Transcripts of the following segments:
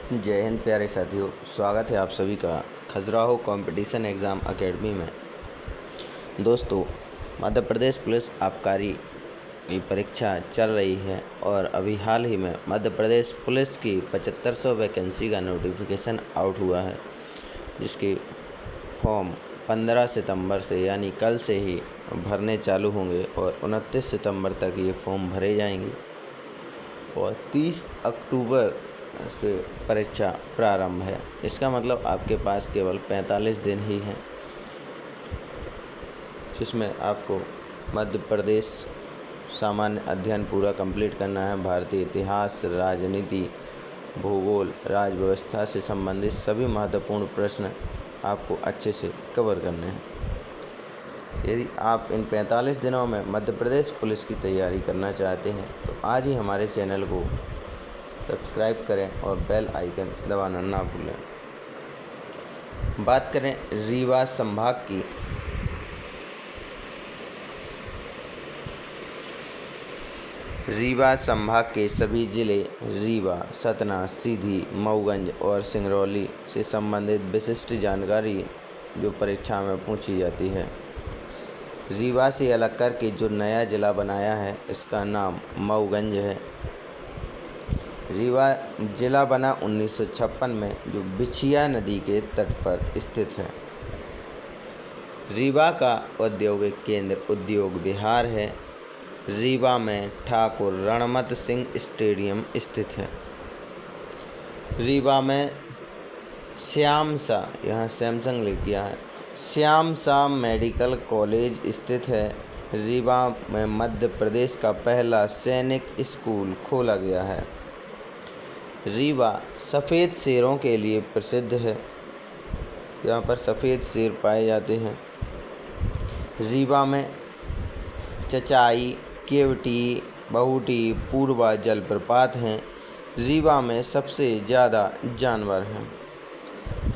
जय हिंद प्यारे साथियों, स्वागत है आप सभी का खजुराहो कंपटीशन एग्ज़ाम एकेडमी में। दोस्तों, मध्य प्रदेश पुलिस आबकारी की परीक्षा चल रही है और अभी हाल ही में मध्य प्रदेश पुलिस की 7500 वैकेंसी का नोटिफिकेशन आउट हुआ है, जिसके फॉर्म 15 सितंबर से यानी कल से ही भरने चालू होंगे और 29 सितंबर तक ये फॉर्म भरे जाएंगे और 30 अक्टूबर से परीक्षा प्रारंभ है। इसका मतलब आपके पास केवल 45 दिन ही हैं, जिसमें आपको मध्य प्रदेश सामान्य अध्ययन पूरा कंप्लीट करना है। भारतीय इतिहास, राजनीति, भूगोल, राज्य व्यवस्था से संबंधित सभी महत्वपूर्ण प्रश्न आपको अच्छे से कवर करने हैं। यदि आप इन 45 दिनों में मध्य प्रदेश पुलिस की तैयारी करना चाहते हैं तो आज ही हमारे चैनल को सब्सक्राइब करें और बेल आइकन दबाना ना भूलें। बात करें रीवा संभाग की, रीवा संभाग के सभी जिले रीवा, सतना, सीधी, मऊगंज और सिंगरौली से संबंधित विशिष्ट जानकारी जो परीक्षा में पूछी जाती है। रीवा से अलग करके जो नया जिला बनाया है, इसका नाम मऊगंज है। रीवा जिला बना 1956 में, जो बिछिया नदी के तट पर स्थित है। रीवा का औद्योगिक केंद्र उद्योग विहार है। रीवा में ठाकुर रणमत सिंह स्टेडियम स्थित है। रीवा में श्याम शाह, यहाँ सैमसंग लिख दिया है, श्याम शाह मेडिकल कॉलेज स्थित है। रीवा में मध्य प्रदेश का पहला सैनिक स्कूल खोला गया है। रीवा सफ़ेद शेरों के लिए प्रसिद्ध है, यहाँ पर सफ़ेद शेर पाए जाते हैं। रीवा में चचाई, केवटी, बहुटी, पूर्वा जलप्रपात हैं। रीवा में सबसे ज़्यादा जानवर हैं।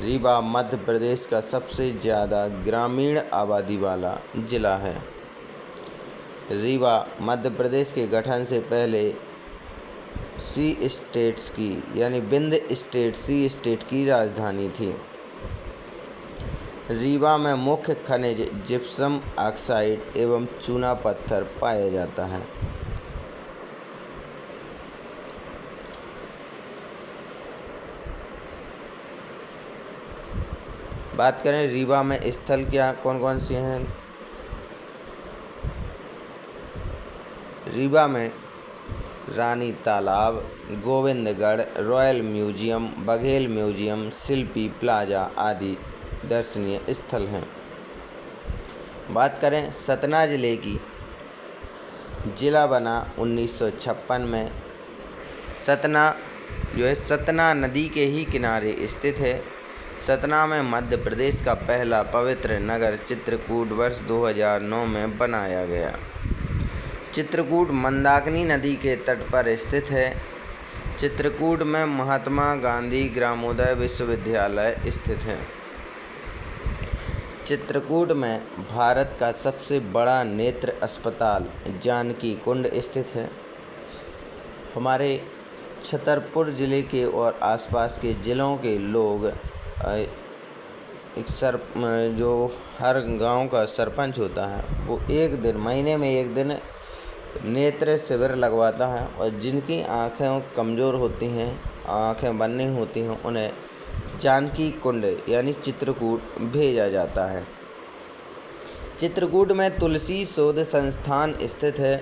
रीवा मध्य प्रदेश का सबसे ज़्यादा ग्रामीण आबादी वाला जिला है। रीवा मध्य प्रदेश के गठन से पहले सी स्टेट्स की यानी बिंद स्टेट सी स्टेट की राजधानी थी। रीवा में मुख्य खनिज जिप्सम ऑक्साइड एवं चूना पत्थर पाया जाता है। बात करें रीवा में स्थल क्या कौन कौन से हैं। रीवा में Rani Talab, Govindgarh, royal museum, Baghel museum, Shilpi plaza आदि दर्शनीय स्थल हैं। बात करें सतना जिले की, जिला बना 1956 में। सतना जो है सतना नदी के ही किनारे स्थित है। सतना में मध्य प्रदेश का पहला पवित्र नगर चित्रकूट वर्ष 2009 में बनाया गया। चित्रकूट मंदाकिनी नदी के तट पर स्थित है। चित्रकूट में महात्मा गांधी ग्रामोदय विश्वविद्यालय स्थित है। चित्रकूट में भारत का सबसे बड़ा नेत्र अस्पताल जानकी कुंड स्थित है। हमारे छतरपुर ज़िले के और आसपास के ज़िलों के लोग जो हर गांव का सरपंच होता है, वो एक दिन महीने में एक दिन नेत्र शिविर लगवाता है और जिनकी आँखें कमज़ोर होती हैं, आँखें बननी होती हैं, उन्हें जानकी कुंड यानी चित्रकूट भेजा जाता है। चित्रकूट में तुलसी शोध संस्थान स्थित है।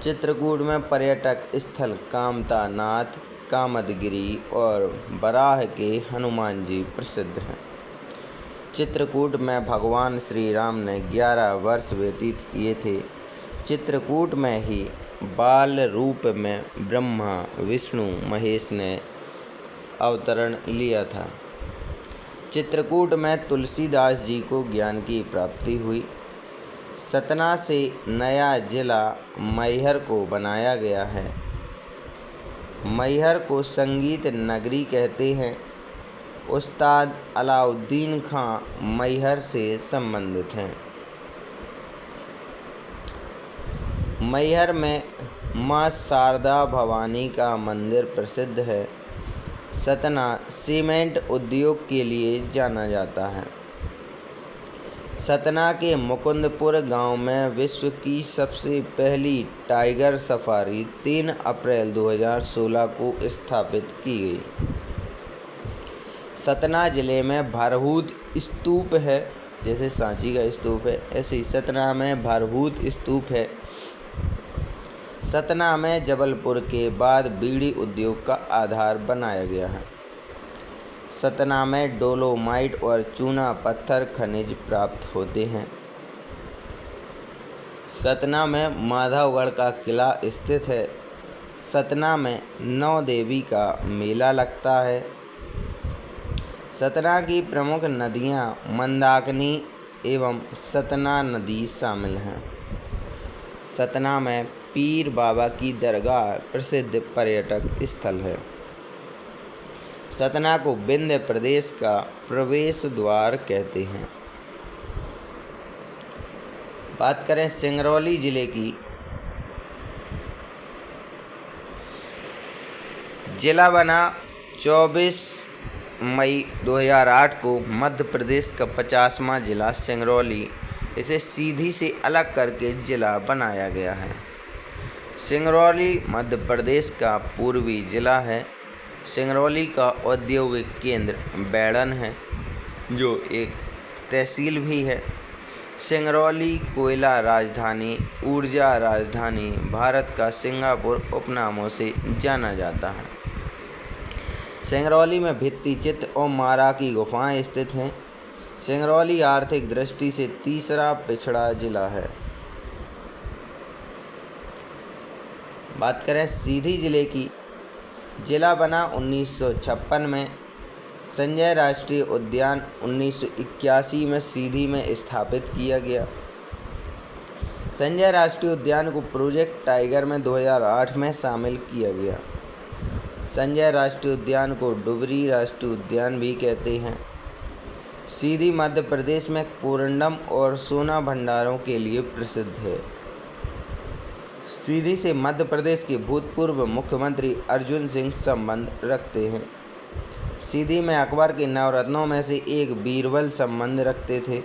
चित्रकूट में पर्यटक स्थल कामता नाथ, कामदगिरी और बराह के हनुमान जी प्रसिद्ध हैं। चित्रकूट में भगवान श्री राम ने 11 वर्ष व्यतीत किए थे। चित्रकूट में ही बाल रूप में ब्रह्मा विष्णु महेश ने अवतरण लिया था। चित्रकूट में तुलसीदास जी को ज्ञान की प्राप्ति हुई। सतना से नया जिला मैहर को बनाया गया है। मैहर को संगीत नगरी कहते हैं। उस्ताद अलाउद्दीन खां मैहर से संबंधित हैं। मैहर में माँ शारदा भवानी का मंदिर प्रसिद्ध है। सतना सीमेंट उद्योग के लिए जाना जाता है। सतना के मुकुंदपुर गांव में विश्व की सबसे पहली टाइगर सफारी 3 अप्रैल 2016 को स्थापित की गई। सतना जिले में भरहूत स्तूप है, जैसे सांची का स्तूप है ऐसे ही सतना में भरहूत स्तूप है। सतना में जबलपुर के बाद बीड़ी उद्योग का आधार बनाया गया है। सतना में डोलोमाइट और चूना पत्थर खनिज प्राप्त होते हैं। सतना में माधवगढ़ का किला स्थित है। सतना में नौ देवी का मेला लगता है। सतना की प्रमुख नदियाँ मंदाकिनी एवं सतना नदी शामिल हैं। सतना में पीर बाबा की दरगाह प्रसिद्ध पर्यटक स्थल है। सतना को विंध्य प्रदेश का प्रवेश द्वार कहते हैं। बात करें सिंगरौली जिले की, जिला बना 24 मई 2008 को। मध्य प्रदेश का 50वां जिला सिंगरौली, इसे सीधी से अलग करके जिला बनाया गया है। सिंगरौली मध्य प्रदेश का पूर्वी जिला है। सिंगरौली का औद्योगिक केंद्र बैड़न है, जो एक तहसील भी है। सिंगरौली कोयला राजधानी, ऊर्जा राजधानी, भारत का सिंगापुर उपनामों से जाना जाता है। सिंगरौली में भित्ति चित्र और मारा की गुफाएं स्थित हैं। सिंगरौली आर्थिक दृष्टि से तीसरा पिछड़ा जिला है। बात करें सीधी जिले की, जिला बना 1956 में। संजय राष्ट्रीय उद्यान 1981 में सीधी में स्थापित किया गया। संजय राष्ट्रीय उद्यान को प्रोजेक्ट टाइगर में 2008 में शामिल किया गया। संजय राष्ट्रीय उद्यान को डुबरी राष्ट्रीय उद्यान भी कहते हैं। सीधी मध्य प्रदेश में कोरंडम और सोना भंडारों के लिए प्रसिद्ध है। सीधी से मध्य प्रदेश के भूतपूर्व मुख्यमंत्री अर्जुन सिंह संबंध रखते हैं। सीधी में अकबर के नवरत्नों में से एक बीरबल संबंध रखते थे।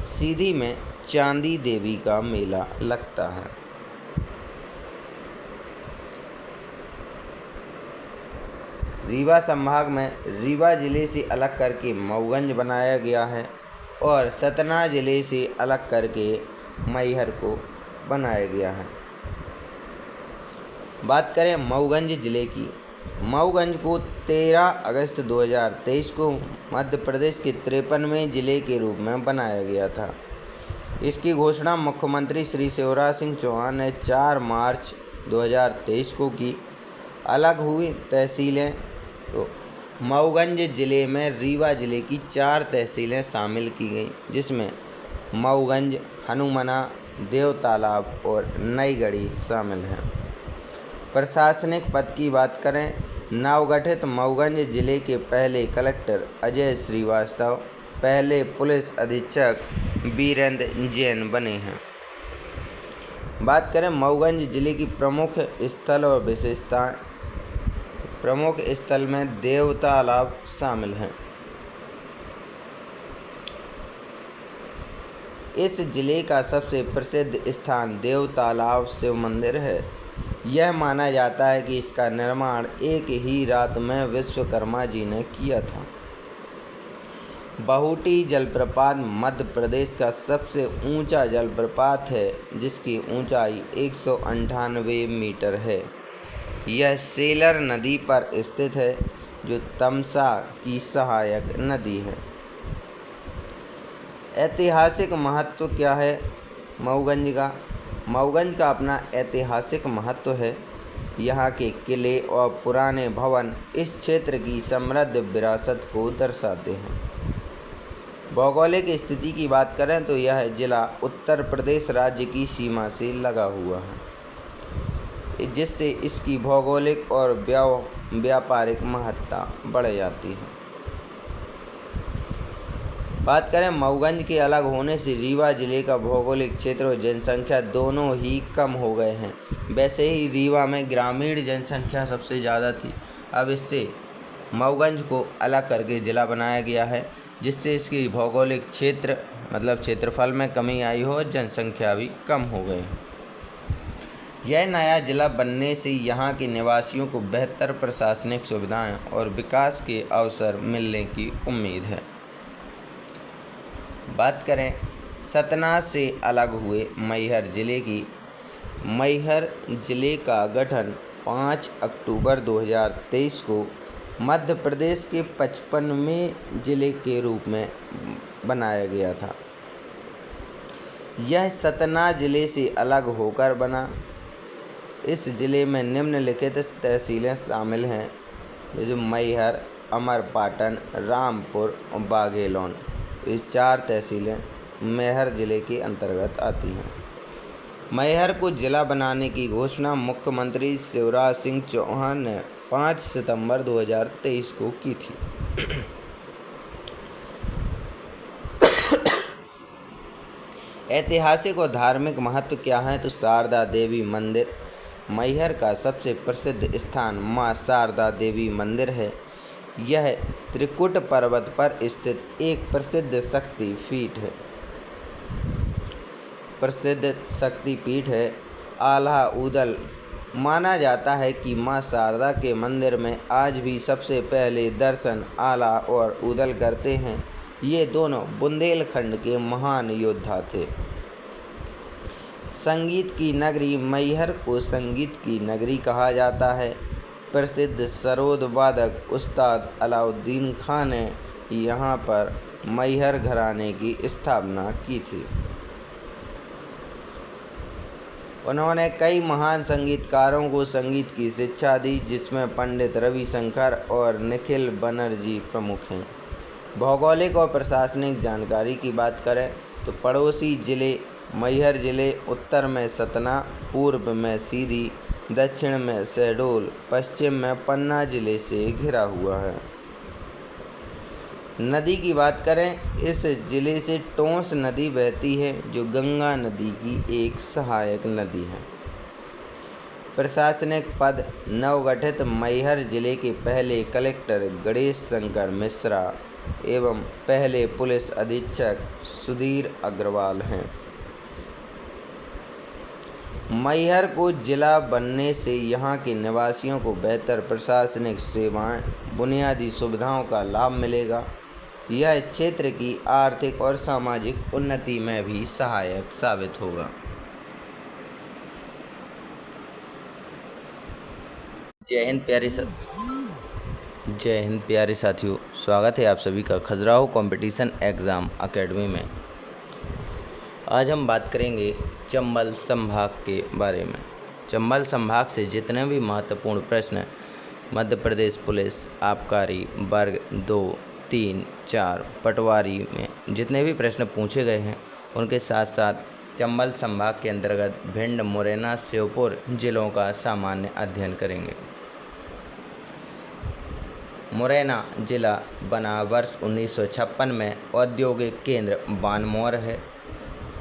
सीधी में चांदी देवी का मेला लगता है। रीवा संभाग में रीवा जिले से अलग करके मऊगंज बनाया गया है और सतना जिले से अलग करके मैहर को बनाया गया है। बात करें मऊगंज जिले की, मऊगंज को 13 अगस्त 2023 को मध्य प्रदेश के 53वें जिले के रूप में बनाया गया था। इसकी घोषणा मुख्यमंत्री श्री शिवराज सिंह चौहान ने 4 मार्च 2023 को की। अलग हुई तहसीलें, तो मऊगंज जिले में रीवा जिले की 4 तहसीलें शामिल की गई, जिसमें मऊगंज, हनुमना, देवतालाब और नईगढ़ी शामिल हैं। प्रशासनिक पद की बात करें, नवगठित मऊगंज जिले के पहले कलेक्टर अजय श्रीवास्तव पहले पुलिस अधीक्षक वीरेंद्र जैन बने हैं। बात करें मऊगंज जिले की प्रमुख स्थल और विशेषताएं, प्रमुख स्थल में देवतालाब शामिल हैं। इस जिले का सबसे प्रसिद्ध स्थान देवतालाब शिव मंदिर है। यह माना जाता है कि इसका निर्माण एक ही रात में विश्वकर्मा जी ने किया था। बहुटी जलप्रपात मध्य प्रदेश का सबसे ऊंचा जलप्रपात है, जिसकी ऊंचाई 198 मीटर है। यह सेलर नदी पर स्थित है, जो तमसा की सहायक नदी है। ऐतिहासिक महत्व क्या है मऊगंज का? मऊगंज का अपना ऐतिहासिक महत्व है। यहाँ के किले और पुराने भवन इस क्षेत्र की समृद्ध विरासत को दर्शाते हैं। भौगोलिक स्थिति की बात करें तो यह जिला उत्तर प्रदेश राज्य की सीमा से लगा हुआ है, जिससे इसकी भौगोलिक और व्यापारिक महत्ता बढ़ जाती है। बात करें मऊगंज के अलग होने से रीवा जिले का भौगोलिक क्षेत्र और जनसंख्या दोनों ही कम हो गए हैं। वैसे ही रीवा में ग्रामीण जनसंख्या सबसे ज़्यादा थी, अब इससे मऊगंज को अलग करके ज़िला बनाया गया है, जिससे इसकी भौगोलिक क्षेत्र मतलब क्षेत्रफल में कमी आई हो और जनसंख्या भी कम हो गई। यह नया ज़िला बनने से यहाँ के निवासियों को बेहतर प्रशासनिक सुविधाएं और विकास के अवसर मिलने की उम्मीद है। बात करें सतना से अलग हुए मैहर ज़िले की। मैहर ज़िले का गठन 5 अक्टूबर 2023 को मध्य प्रदेश के 55वें ज़िले के रूप में बनाया गया था। यह सतना ज़िले से अलग होकर बना। इस ज़िले में निम्नलिखित तहसीलें शामिल हैं, जैसे मैहर, अमरपाटन, रामपुर और बाघेलौन। ये 4 तहसीलें मैहर ज़िले के अंतर्गत आती हैं। मैहर को ज़िला बनाने की घोषणा मुख्यमंत्री शिवराज सिंह चौहान ने 5 सितंबर 2023 को की थी। ऐतिहासिक और धार्मिक महत्व क्या है, तो शारदा देवी मंदिर। मैहर का सबसे प्रसिद्ध स्थान मां शारदा देवी मंदिर है। यह त्रिकुट पर्वत पर स्थित एक प्रसिद्ध शक्तिपीठ है। आल्हा ऊदल माना जाता है कि मां शारदा के मंदिर में आज भी सबसे पहले दर्शन आल्हा और ऊदल करते हैं। ये दोनों बुंदेलखंड के महान योद्धा थे। संगीत की नगरी मैहर को संगीत की नगरी कहा जाता है। प्रसिद्ध सरोद वादक उस्ताद अलाउद्दीन खान ने यहाँ पर मैहर घराने की स्थापना की थी। उन्होंने कई महान संगीतकारों को संगीत की शिक्षा दी, जिसमें पंडित रविशंकर और निखिल बनर्जी प्रमुख हैं। भौगोलिक और प्रशासनिक जानकारी की बात करें तो पड़ोसी ज़िले मैहर ज़िले उत्तर में सतना, पूर्व में सीधी, दक्षिण में शहडोल, पश्चिम में पन्ना ज़िले से घिरा हुआ है। नदी की बात करें, इस ज़िले से टोंस नदी बहती है, जो गंगा नदी की एक सहायक नदी है। प्रशासनिक पद नवगठित मैहर ज़िले के पहले कलेक्टर गणेश शंकर मिश्रा एवं पहले पुलिस अधीक्षक सुधीर अग्रवाल हैं। मैहर को ज़िला बनने से यहाँ के निवासियों को बेहतर प्रशासनिक सेवाएं, बुनियादी सुविधाओं का लाभ मिलेगा। यह क्षेत्र की आर्थिक और सामाजिक उन्नति में भी सहायक साबित होगा। जय हिंद प्यारे साथियों, स्वागत है आप सभी का खजुराहो कंपटीशन एग्ज़ाम एकेडमी में। आज हम बात करेंगे चंबल संभाग के बारे में। चंबल संभाग से जितने भी महत्वपूर्ण प्रश्न मध्य प्रदेश पुलिस आबकारी वर्ग 2, 3, 4 पटवारी में जितने भी प्रश्न पूछे गए हैं, उनके साथ साथ चंबल संभाग के अंतर्गत भिंड, मुरैना, श्योपुर जिलों का सामान्य अध्ययन करेंगे। मुरैना जिला बना वर्ष 1956 में। औद्योगिक केंद्र बानमौर है।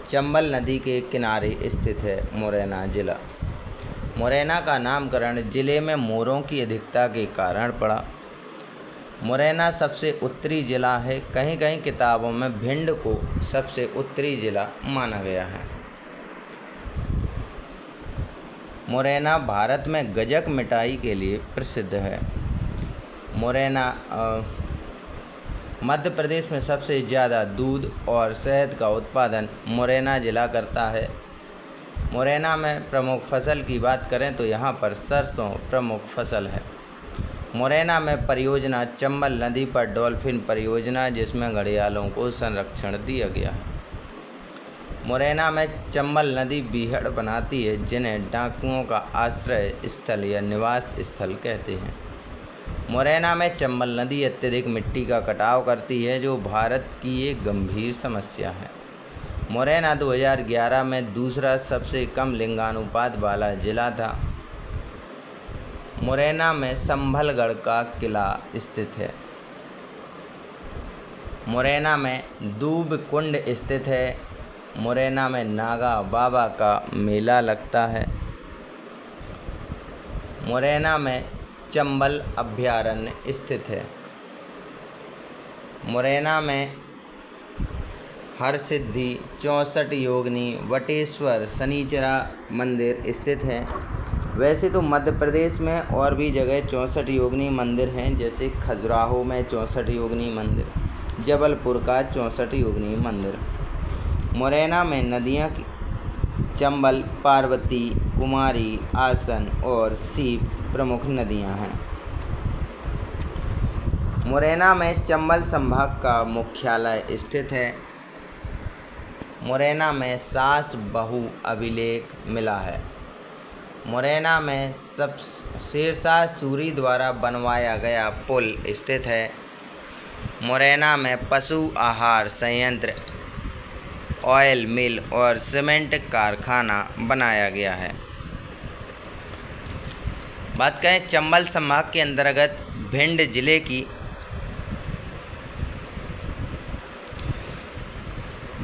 चंबल नदी के किनारे स्थित है मुरैना जिला। मुरैना का नामकरण जिले में मोरों की अधिकता के कारण पड़ा। मुरैना सबसे उत्तरी जिला है। कहीं कहीं किताबों में भिंड को सबसे उत्तरी जिला माना गया है। मुरैना भारत में गजक मिठाई के लिए प्रसिद्ध है। मुरैना मध्य प्रदेश में सबसे ज़्यादा दूध और शहद का उत्पादन मुरैना जिला करता है। मुरैना में प्रमुख फसल की बात करें तो यहाँ पर सरसों प्रमुख फसल है। मुरैना में परियोजना चंबल नदी पर डॉल्फिन परियोजना, जिसमें घड़ियालों को संरक्षण दिया गया है। मुरैना में चंबल नदी बीहड़ बनाती है, जिन्हें डाकुओं का आश्रय स्थल या निवास स्थल कहते हैं। मुरैना में चंबल नदी अत्यधिक मिट्टी का कटाव करती है, जो भारत की एक गंभीर समस्या है। मुरैना 2011 में दूसरा सबसे कम लिंगानुपात वाला जिला था। मुरैना में संभलगढ़ का किला स्थित है। मुरैना में दूब कुंड स्थित है। मुरैना में नागा बाबा का मेला लगता है। मुरैना में चंबल अभयारण्य स्थित है। मुरैना में हरसिद्धि 64 योगिनी वटेश्वर शनिचरा मंदिर स्थित है। वैसे तो मध्य प्रदेश में और भी जगह 64 योगिनी मंदिर हैं, जैसे खजुराहो में 64 योगिनी मंदिर, जबलपुर का 64 योगिनी मंदिर। मुरैना में नदियाँ की चंबल, पार्वती, कुमारी, आसन और सीप प्रमुख नदियाँ हैं। मुरैना में चंबल संभाग का मुख्यालय स्थित है। मुरैना में सास बहू अभिलेख मिला है। मुरैना में शेरशाह सूरी द्वारा बनवाया गया पुल स्थित है। मुरैना में पशु आहार संयंत्र, ऑयल मिल और सीमेंट कारखाना बनाया गया है। बात करें चंबल संभाग के अंतर्गत भिंड जिले की,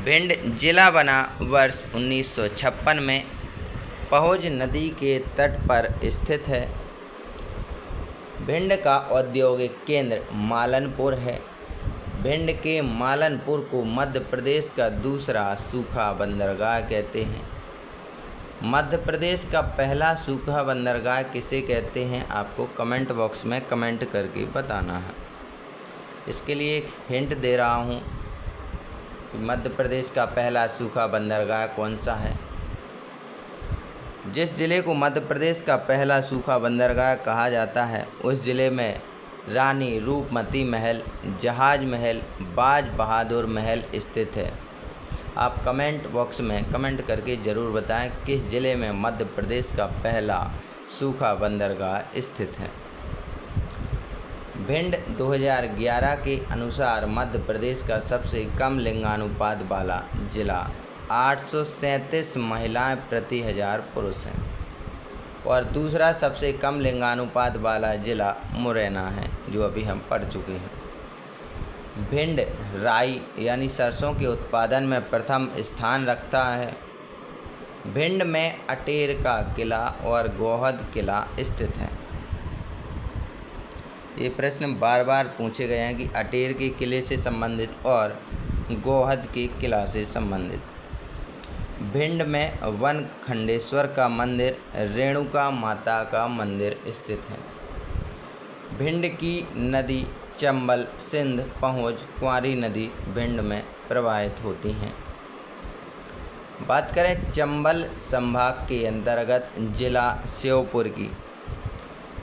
भिंड जिला बना वर्ष 1956 में। पहुज नदी के तट पर स्थित है। भिंड का औद्योगिक केंद्र मालनपुर है। भिंड के मालनपुर को मध्य प्रदेश का दूसरा सूखा बंदरगाह कहते हैं। मध्य प्रदेश का पहला सूखा बंदरगाह किसे कहते हैं, आपको कमेंट बॉक्स में कमेंट करके बताना है। इसके लिए एक हिंट दे रहा हूँ कि मध्य प्रदेश का पहला सूखा बंदरगाह कौन सा है। जिस ज़िले को मध्य प्रदेश का पहला सूखा बंदरगाह कहा जाता है, उस ज़िले में रानी रूपमती महल, जहाज महल, बाज बहादुर महल स्थित है। आप कमेंट बॉक्स में कमेंट करके ज़रूर बताएं किस ज़िले में मध्य प्रदेश का पहला सूखा बंदरगाह स्थित है। भिंड 2011 के अनुसार मध्य प्रदेश का सबसे कम लिंगानुपात वाला जिला, 837 महिलाएं प्रति 1000 पुरुष हैं, और दूसरा सबसे कम लिंगानुपात वाला जिला मुरैना है, जो अभी हम पढ़ चुके हैं। भिंड राई यानी सरसों के उत्पादन में प्रथम स्थान रखता है। भिंड में अटेर का किला और गोहद किला स्थित है। ये प्रश्न बार बार पूछे गए हैं कि अटेर के किले से संबंधित और गोहद के किला से संबंधित। भिंड में वन खंडेश्वर का मंदिर, रेणुका माता का मंदिर स्थित है। भिंड की नदी चंबल, सिंध, पहुँच, कुंवारी नदी भिंड में प्रवाहित होती हैं। बात करें चंबल संभाग के अंतर्गत जिला श्योपुर की।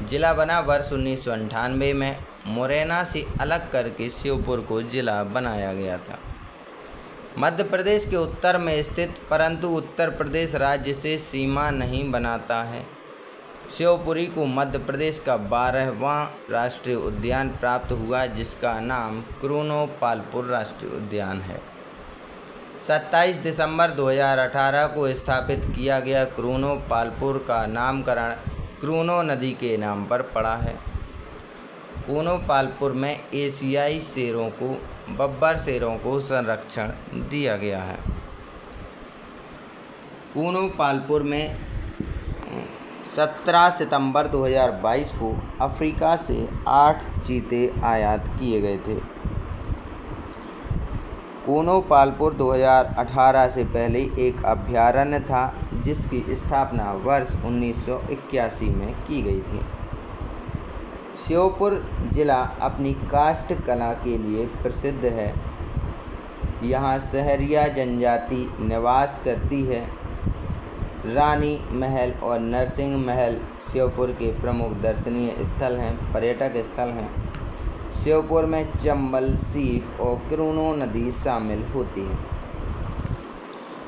जिला बना वर्ष 1998 में। मुरैना से अलग करके श्योपुर को जिला बनाया गया था। मध्य प्रदेश के उत्तर में स्थित, परंतु उत्तर प्रदेश राज्य से सीमा नहीं बनाता है। श्योपुरी को मध्य प्रदेश का 12वां राष्ट्रीय उद्यान प्राप्त हुआ, जिसका नाम क्रूनो पालपुर राष्ट्रीय उद्यान है। 27 दिसंबर 2018 को स्थापित किया गया क्रूनो पालपुर का नामकरण क्रूनो नदी के नाम पर पड़ा है। क्रूनो पालपुर में एशियाई शेरों को, बब्बर शेरों को संरक्षण दिया गया है। क्रूनो पालपुर में 17 सितंबर 2022 को अफ्रीका से 8 चीते आयात किए गए थे। क्रूनो पालपुर 2018 से पहले एक अभयारण्य था, जिसकी स्थापना वर्ष 1981 में की गई थी। श्योपुर जिला अपनी काष्ठ कला के लिए प्रसिद्ध है। यहाँ सहरिया जनजाति निवास करती है। रानी महल और नरसिंह महल श्योपुर के प्रमुख दर्शनीय स्थल हैं, पर्यटक स्थल हैं। श्योपुर में चंबल, सीप और क्रूनो नदी शामिल होती है।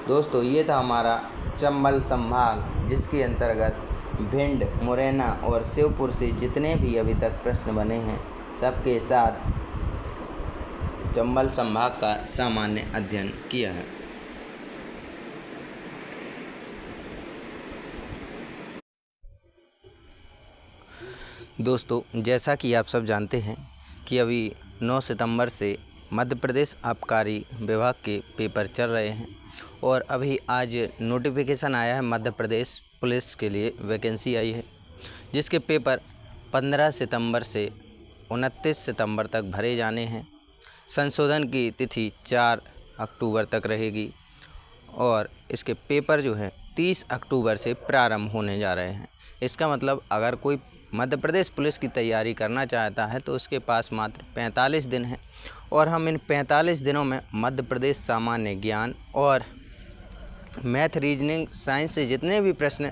दोस्तों, ये था हमारा चंबल संभाग, जिसके अंतर्गत भिंड, मुरैना और श्योपुर से जितने भी अभी तक प्रश्न बने हैं, सबके साथ चंबल संभाग का सामान्य अध्ययन किया है। दोस्तों, जैसा कि आप सब जानते हैं कि अभी 9 सितंबर से मध्य प्रदेश आबकारी विभाग के पेपर चल रहे हैं, और अभी आज नोटिफिकेशन आया है, मध्य प्रदेश पुलिस के लिए वैकेंसी आई है, जिसके पेपर 15 सितंबर से 29 सितंबर तक भरे जाने हैं। संशोधन की तिथि 4 अक्टूबर तक रहेगी और इसके पेपर जो है 30 अक्टूबर से प्रारंभ होने जा रहे हैं। इसका मतलब अगर कोई मध्य प्रदेश पुलिस की तैयारी करना चाहता है तो उसके पास मात्र 45 दिन है और हम इन 45 दिनों में मध्य प्रदेश सामान्य ज्ञान और मैथ, रीजनिंग, साइंस से जितने भी प्रश्न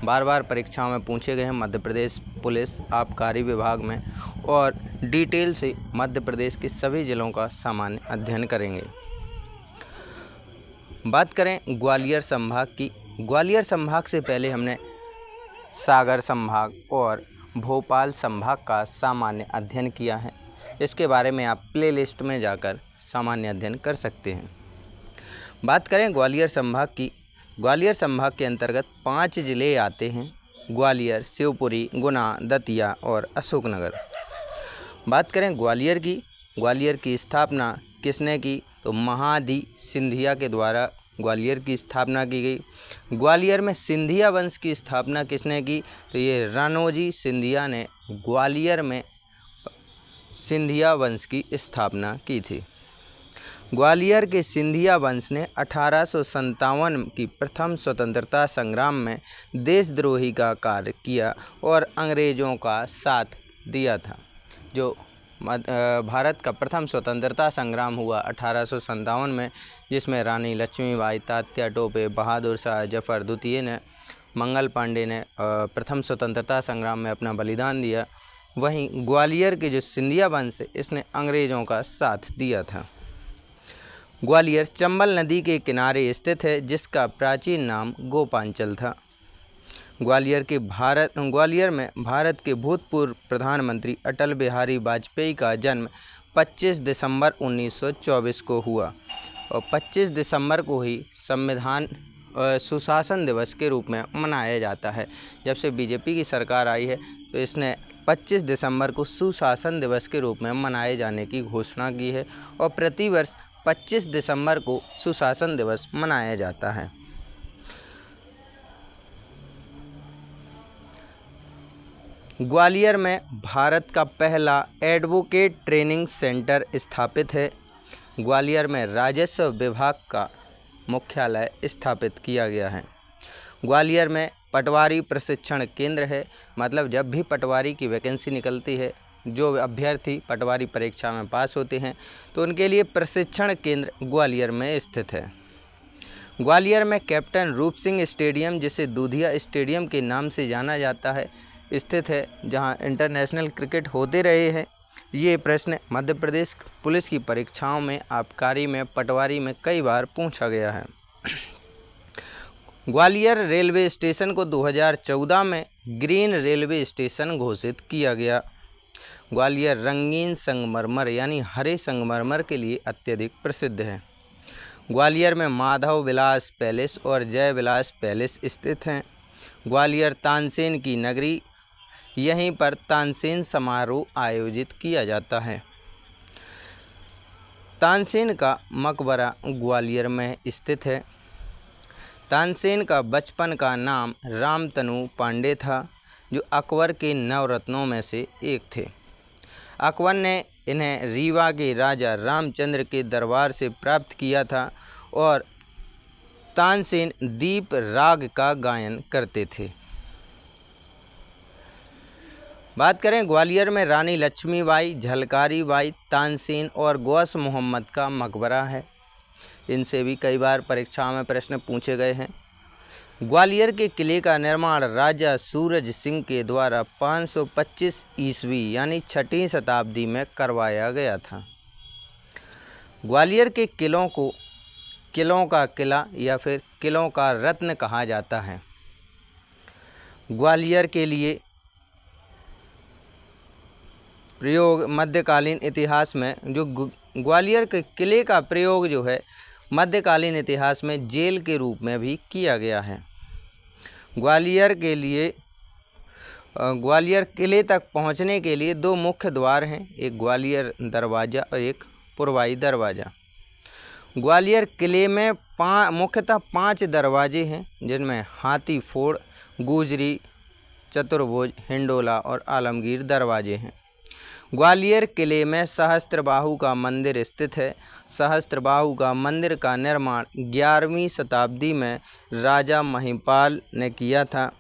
बार बार परीक्षाओं में पूछे गए हैं मध्य प्रदेश पुलिस आबकारी विभाग में, और डिटेल से मध्य प्रदेश के सभी जिलों का सामान्य अध्ययन करेंगे। बात करें ग्वालियर संभाग की। ग्वालियर संभाग से पहले हमने सागर संभाग और भोपाल संभाग का सामान्य अध्ययन किया है। इसके बारे में आप प्लेलिस्ट में जाकर सामान्य अध्ययन कर सकते हैं। बात करें ग्वालियर संभाग की। ग्वालियर संभाग के अंतर्गत 5 जिले आते हैं: ग्वालियर, शिवपुरी, गुना, दतिया और अशोकनगर। बात करें ग्वालियर की। ग्वालियर की स्थापना किसने की? तो महादी सिंधिया के द्वारा ग्वालियर की स्थापना की गई। ग्वालियर में सिंधिया वंश की स्थापना किसने की? तो ये राणोजी सिंधिया ने ग्वालियर में सिंधिया वंश की स्थापना की थी। ग्वालियर के सिंधिया वंश ने 1857 की प्रथम स्वतंत्रता संग्राम में देशद्रोही का कार्य किया और अंग्रेज़ों का साथ दिया था। जो भारत का प्रथम स्वतंत्रता संग्राम हुआ 1857 में, जिसमें रानी लक्ष्मीबाई, तात्या टोपे, बहादुर शाह जफर द्वितीय ने, मंगल पांडे ने प्रथम स्वतंत्रता संग्राम में अपना बलिदान दिया। वहीं ग्वालियर के जो सिंधिया वंश है इसने अंग्रेज़ों का साथ दिया था। ग्वालियर चंबल नदी के किनारे स्थित है, जिसका प्राचीन नाम गोपांचल था। ग्वालियर में भारत के भूतपूर्व प्रधानमंत्री अटल बिहारी वाजपेयी का जन्म 25 दिसंबर 1924 को हुआ और 25 दिसंबर को ही संविधान सुशासन दिवस के रूप में मनाया जाता है। जब से बीजेपी की सरकार आई है तो इसने 25 दिसंबर को सुशासन दिवस के रूप में मनाए जाने की घोषणा की है और प्रतिवर्ष 25 दिसंबर को सुशासन दिवस मनाया जाता है। ग्वालियर में भारत का पहला एडवोकेट ट्रेनिंग सेंटर स्थापित है। ग्वालियर में राजस्व विभाग का मुख्यालय स्थापित किया गया है। ग्वालियर में पटवारी प्रशिक्षण केंद्र है, मतलब जब भी पटवारी की वैकेंसी निकलती है, जो अभ्यर्थी पटवारी परीक्षा में पास होते हैं तो उनके लिए प्रशिक्षण केंद्र ग्वालियर में स्थित है। ग्वालियर में कैप्टन रूप सिंह स्टेडियम, जिसे दूधिया स्टेडियम के नाम से जाना जाता है, स्थित है, जहां इंटरनेशनल क्रिकेट होते रहे हैं। ये प्रश्न मध्य प्रदेश पुलिस की परीक्षाओं में, आबकारी में, पटवारी में कई बार पूछा गया है। ग्वालियर रेलवे स्टेशन को 2014 में ग्रीन रेलवे स्टेशन घोषित किया गया। ग्वालियर रंगीन संगमरमर यानी हरे संगमरमर के लिए अत्यधिक प्रसिद्ध है। ग्वालियर में माधव विलास पैलेस और जय विलास पैलेस स्थित हैं। ग्वालियर तानसेन की नगरी, यहीं पर तानसेन समारोह आयोजित किया जाता है। तानसेन का मकबरा ग्वालियर में स्थित है। तानसेन का बचपन का नाम रामतनु पांडे था, जो अकबर के नवरत्नों में से एक थे। अकबर ने इन्हें रीवा के राजा रामचंद्र के दरबार से प्राप्त किया था और तानसेन दीप राग का गायन करते थे। बात करें ग्वालियर में रानी लक्ष्मीबाई, झलकारी बाई, तानसेन और गौस मोहम्मद का मकबरा है। इनसे भी कई बार परीक्षाओं में प्रश्न पूछे गए हैं। ग्वालियर के किले का निर्माण राजा सूरज सिंह के द्वारा 525 ईस्वी यानी 6वीं शताब्दी में करवाया गया था। ग्वालियर के किलों का किला या फिर किलों का रत्न कहा जाता है। ग्वालियर के लिए प्रयोग मध्यकालीन इतिहास में, जो ग्वालियर के किले का प्रयोग जो है मध्यकालीन इतिहास में जेल के रूप में भी किया गया है। ग्वालियर किले तक पहुंचने के लिए 2 मुख्य द्वार हैं, एक ग्वालियर दरवाज़ा और एक पुरवाई दरवाज़ा। ग्वालियर किले में मुख्यतः 5 दरवाजे हैं, जिनमें हाथी फोड़, गुजरी, चतुर्भुज, हिंडोला और आलमगीर दरवाजे हैं। ग्वालियर किले में सहस्त्रबाहु का मंदिर स्थित है। सहस्त्रबाहु का मंदिर का निर्माण 11वीं शताब्दी में राजा महिपाल ने किया था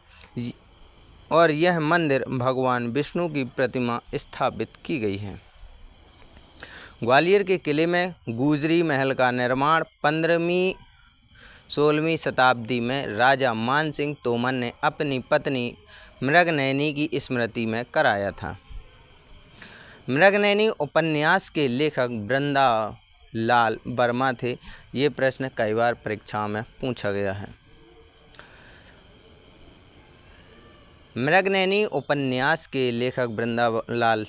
और यह मंदिर भगवान विष्णु की प्रतिमा स्थापित की गई है। ग्वालियर के किले में गुजरी महल का निर्माण 15वीं-16वीं शताब्दी में राजा मानसिंह तोमर ने अपनी पत्नी मृगनयनी की स्मृति में कराया था। मृगनयनी उपन्यास के लेखक वृंदालाल वर्मा थे। ये प्रश्न कई बार परीक्षाओं में पूछा गया है। मृगनयनी उपन्यास के लेखक वृंदालाल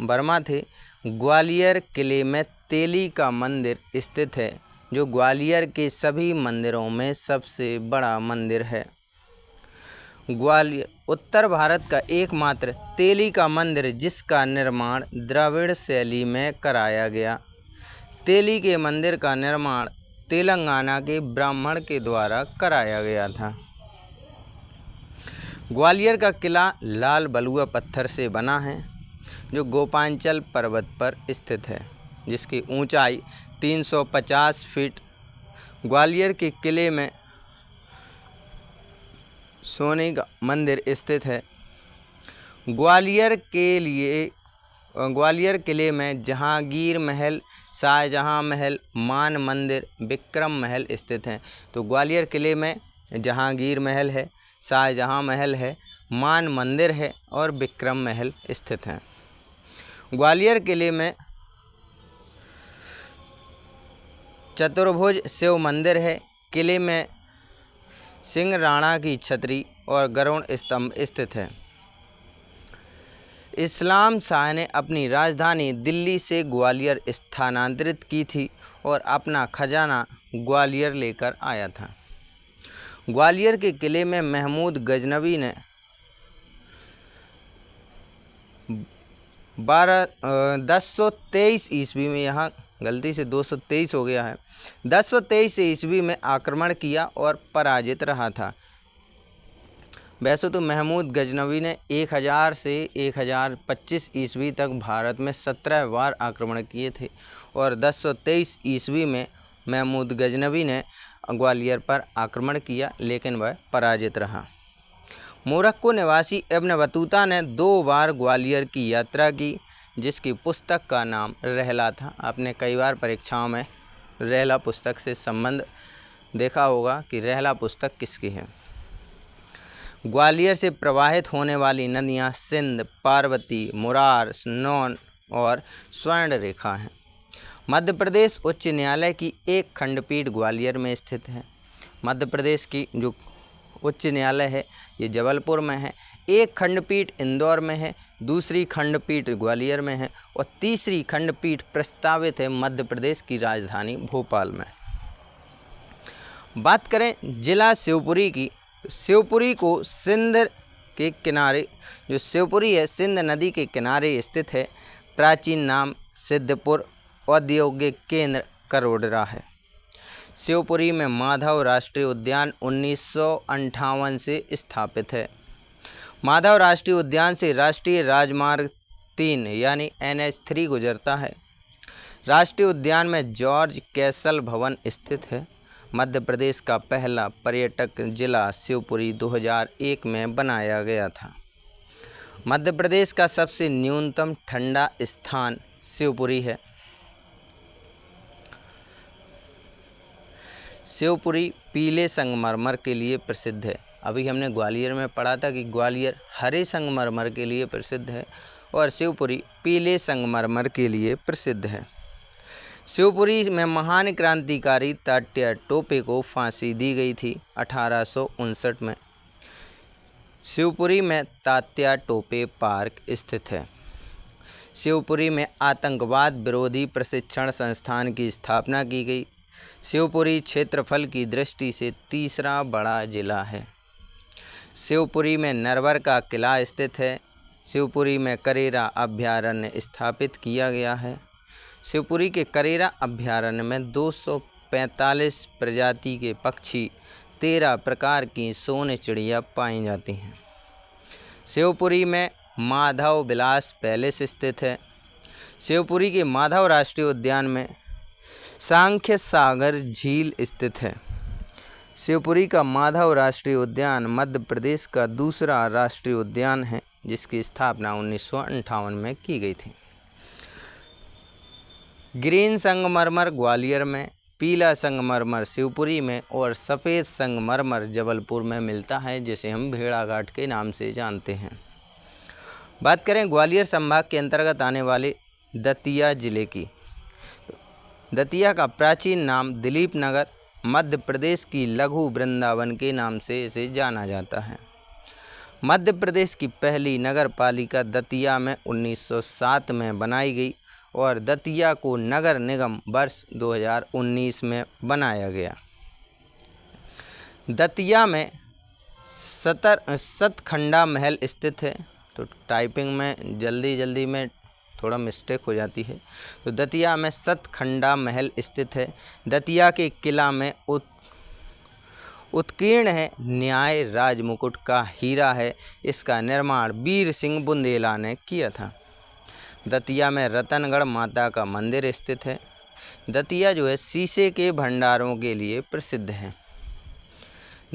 वर्मा थे। ग्वालियर किले में तेली का मंदिर स्थित है, जो ग्वालियर के सभी मंदिरों में सबसे बड़ा मंदिर है। ग्वालियर उत्तर भारत का एकमात्र तेली का मंदिर जिसका निर्माण द्रविड़ शैली में कराया गया। तेली के मंदिर का निर्माण तेलंगाना के ब्राह्मण के द्वारा कराया गया था। ग्वालियर का किला लाल बलुआ पत्थर से बना है, जो गोपांचल पर्वत पर स्थित है, जिसकी ऊंचाई 350 फीट। ग्वालियर के किले में सोने का मंदिर स्थित है। ग्वालियर किले में जहांगीर महल, शाहजहां महल, मान मंदिर, विक्रम महल स्थित हैं। तो ग्वालियर किले में जहांगीर महल है, शाहजहां महल है, मान मंदिर है और विक्रम महल स्थित हैं। ग्वालियर किले में चतुर्भुज शिव मंदिर है। किले में सिंह राणा की छतरी और गरुड़ स्तंभ स्थित है। इस्लाम शाह ने अपनी राजधानी दिल्ली से ग्वालियर स्थानांतरित की थी और अपना खजाना ग्वालियर लेकर आया था। ग्वालियर के किले में महमूद गजनवी ने 1023 ईस्वी में, यहाँ गलती से 223 हो गया है, 1023 ईस्वी में आक्रमण किया और पराजित रहा था। वैसे तो महमूद गजनवी ने 1000 से 1025 ईस्वी तक भारत में 17 बार आक्रमण किए थे और 1023 ईस्वी में महमूद गजनवी ने ग्वालियर पर आक्रमण किया, लेकिन वह पराजित रहा। मोरक्को निवासी इब्न बतूता ने 2 बार ग्वालियर की यात्रा की, जिसकी पुस्तक का नाम रहला था। आपने कई बार परीक्षाओं में रहला पुस्तक से संबंध देखा होगा कि रहला पुस्तक किसकी है। ग्वालियर से प्रवाहित होने वाली नदियां सिंध, पार्वती, मुरार, नौन और स्वर्ण रेखा हैं। मध्य प्रदेश उच्च न्यायालय की एक खंडपीठ ग्वालियर में स्थित है। मध्य प्रदेश की जो उच्च न्यायालय है ये जबलपुर में है। एक खंडपीठ इंदौर में है, दूसरी खंडपीठ ग्वालियर में है और तीसरी खंडपीठ प्रस्तावित है मध्य प्रदेश की राजधानी भोपाल में। बात करें जिला शिवपुरी की, शिवपुरी को सिंध के किनारे, जो शिवपुरी है सिंध नदी के किनारे स्थित है। प्राचीन नाम सिद्धपुर, औद्योगिक केंद्र करोडरा है। शिवपुरी में माधव राष्ट्रीय उद्यान 1958 से स्थापित है। माधव राष्ट्रीय उद्यान से राष्ट्रीय राजमार्ग 3 यानी NH3 गुजरता है। राष्ट्रीय उद्यान में जॉर्ज कैसल भवन स्थित है। मध्य प्रदेश का पहला पर्यटक जिला शिवपुरी 2001 में बनाया गया था। मध्य प्रदेश का सबसे न्यूनतम ठंडा स्थान शिवपुरी है। शिवपुरी पीले संगमरमर के लिए प्रसिद्ध है। अभी हमने ग्वालियर में पढ़ा था कि ग्वालियर हरे संगमरमर के लिए प्रसिद्ध है और शिवपुरी पीले संगमरमर के लिए प्रसिद्ध है। शिवपुरी में महान क्रांतिकारी तात्या टोपे को फांसी दी गई थी 1859 में। शिवपुरी में तात्या टोपे पार्क स्थित है। शिवपुरी में आतंकवाद विरोधी प्रशिक्षण संस्थान की स्थापना की गई। शिवपुरी क्षेत्रफल की दृष्टि से तीसरा बड़ा जिला है। शिवपुरी में नरवर का किला स्थित है। शिवपुरी में करेरा अभयारण्य स्थापित किया गया है। शिवपुरी के करेरा अभयारण्य में 245 प्रजाति के पक्षी, 13 प्रकार की सोने चिड़िया पाई जाती हैं। शिवपुरी में माधव विलास पैलेस स्थित है। शिवपुरी के माधव राष्ट्रीय उद्यान में सांख्य सागर झील स्थित है। शिवपुरी का माधव राष्ट्रीय उद्यान मध्य प्रदेश का दूसरा राष्ट्रीय उद्यान है, जिसकी स्थापना 1958 में की गई थी। ग्रीन संगमरमर ग्वालियर में, पीला संगमरमर शिवपुरी में और सफ़ेद संगमरमर जबलपुर में मिलता है, जिसे हम भेड़ाघाट के नाम से जानते हैं। बात करें ग्वालियर संभाग के अंतर्गत आने वाले दतिया जिले की, तो दतिया का प्राचीन नाम दिलीप नगर, मध्य प्रदेश की लघु वृंदावन के नाम से इसे जाना जाता है। मध्य प्रदेश की पहली नगर पालिका दतिया में 1907 में बनाई गई और दतिया को नगर निगम वर्ष 2019 में बनाया गया। दतिया में सतखंडा महल स्थित है। तो टाइपिंग में जल्दी में थोड़ा मिस्टेक हो जाती है। तो दतिया में सतखंडा महल स्थित है। दतिया के किला में उत्कीर्ण है न्याय राजमुकुट का हीरा है। इसका निर्माण वीर सिंह बुंदेला ने किया था। दतिया में रतनगढ़ माता का मंदिर स्थित है। दतिया जो है शीशे के भंडारों के लिए प्रसिद्ध है।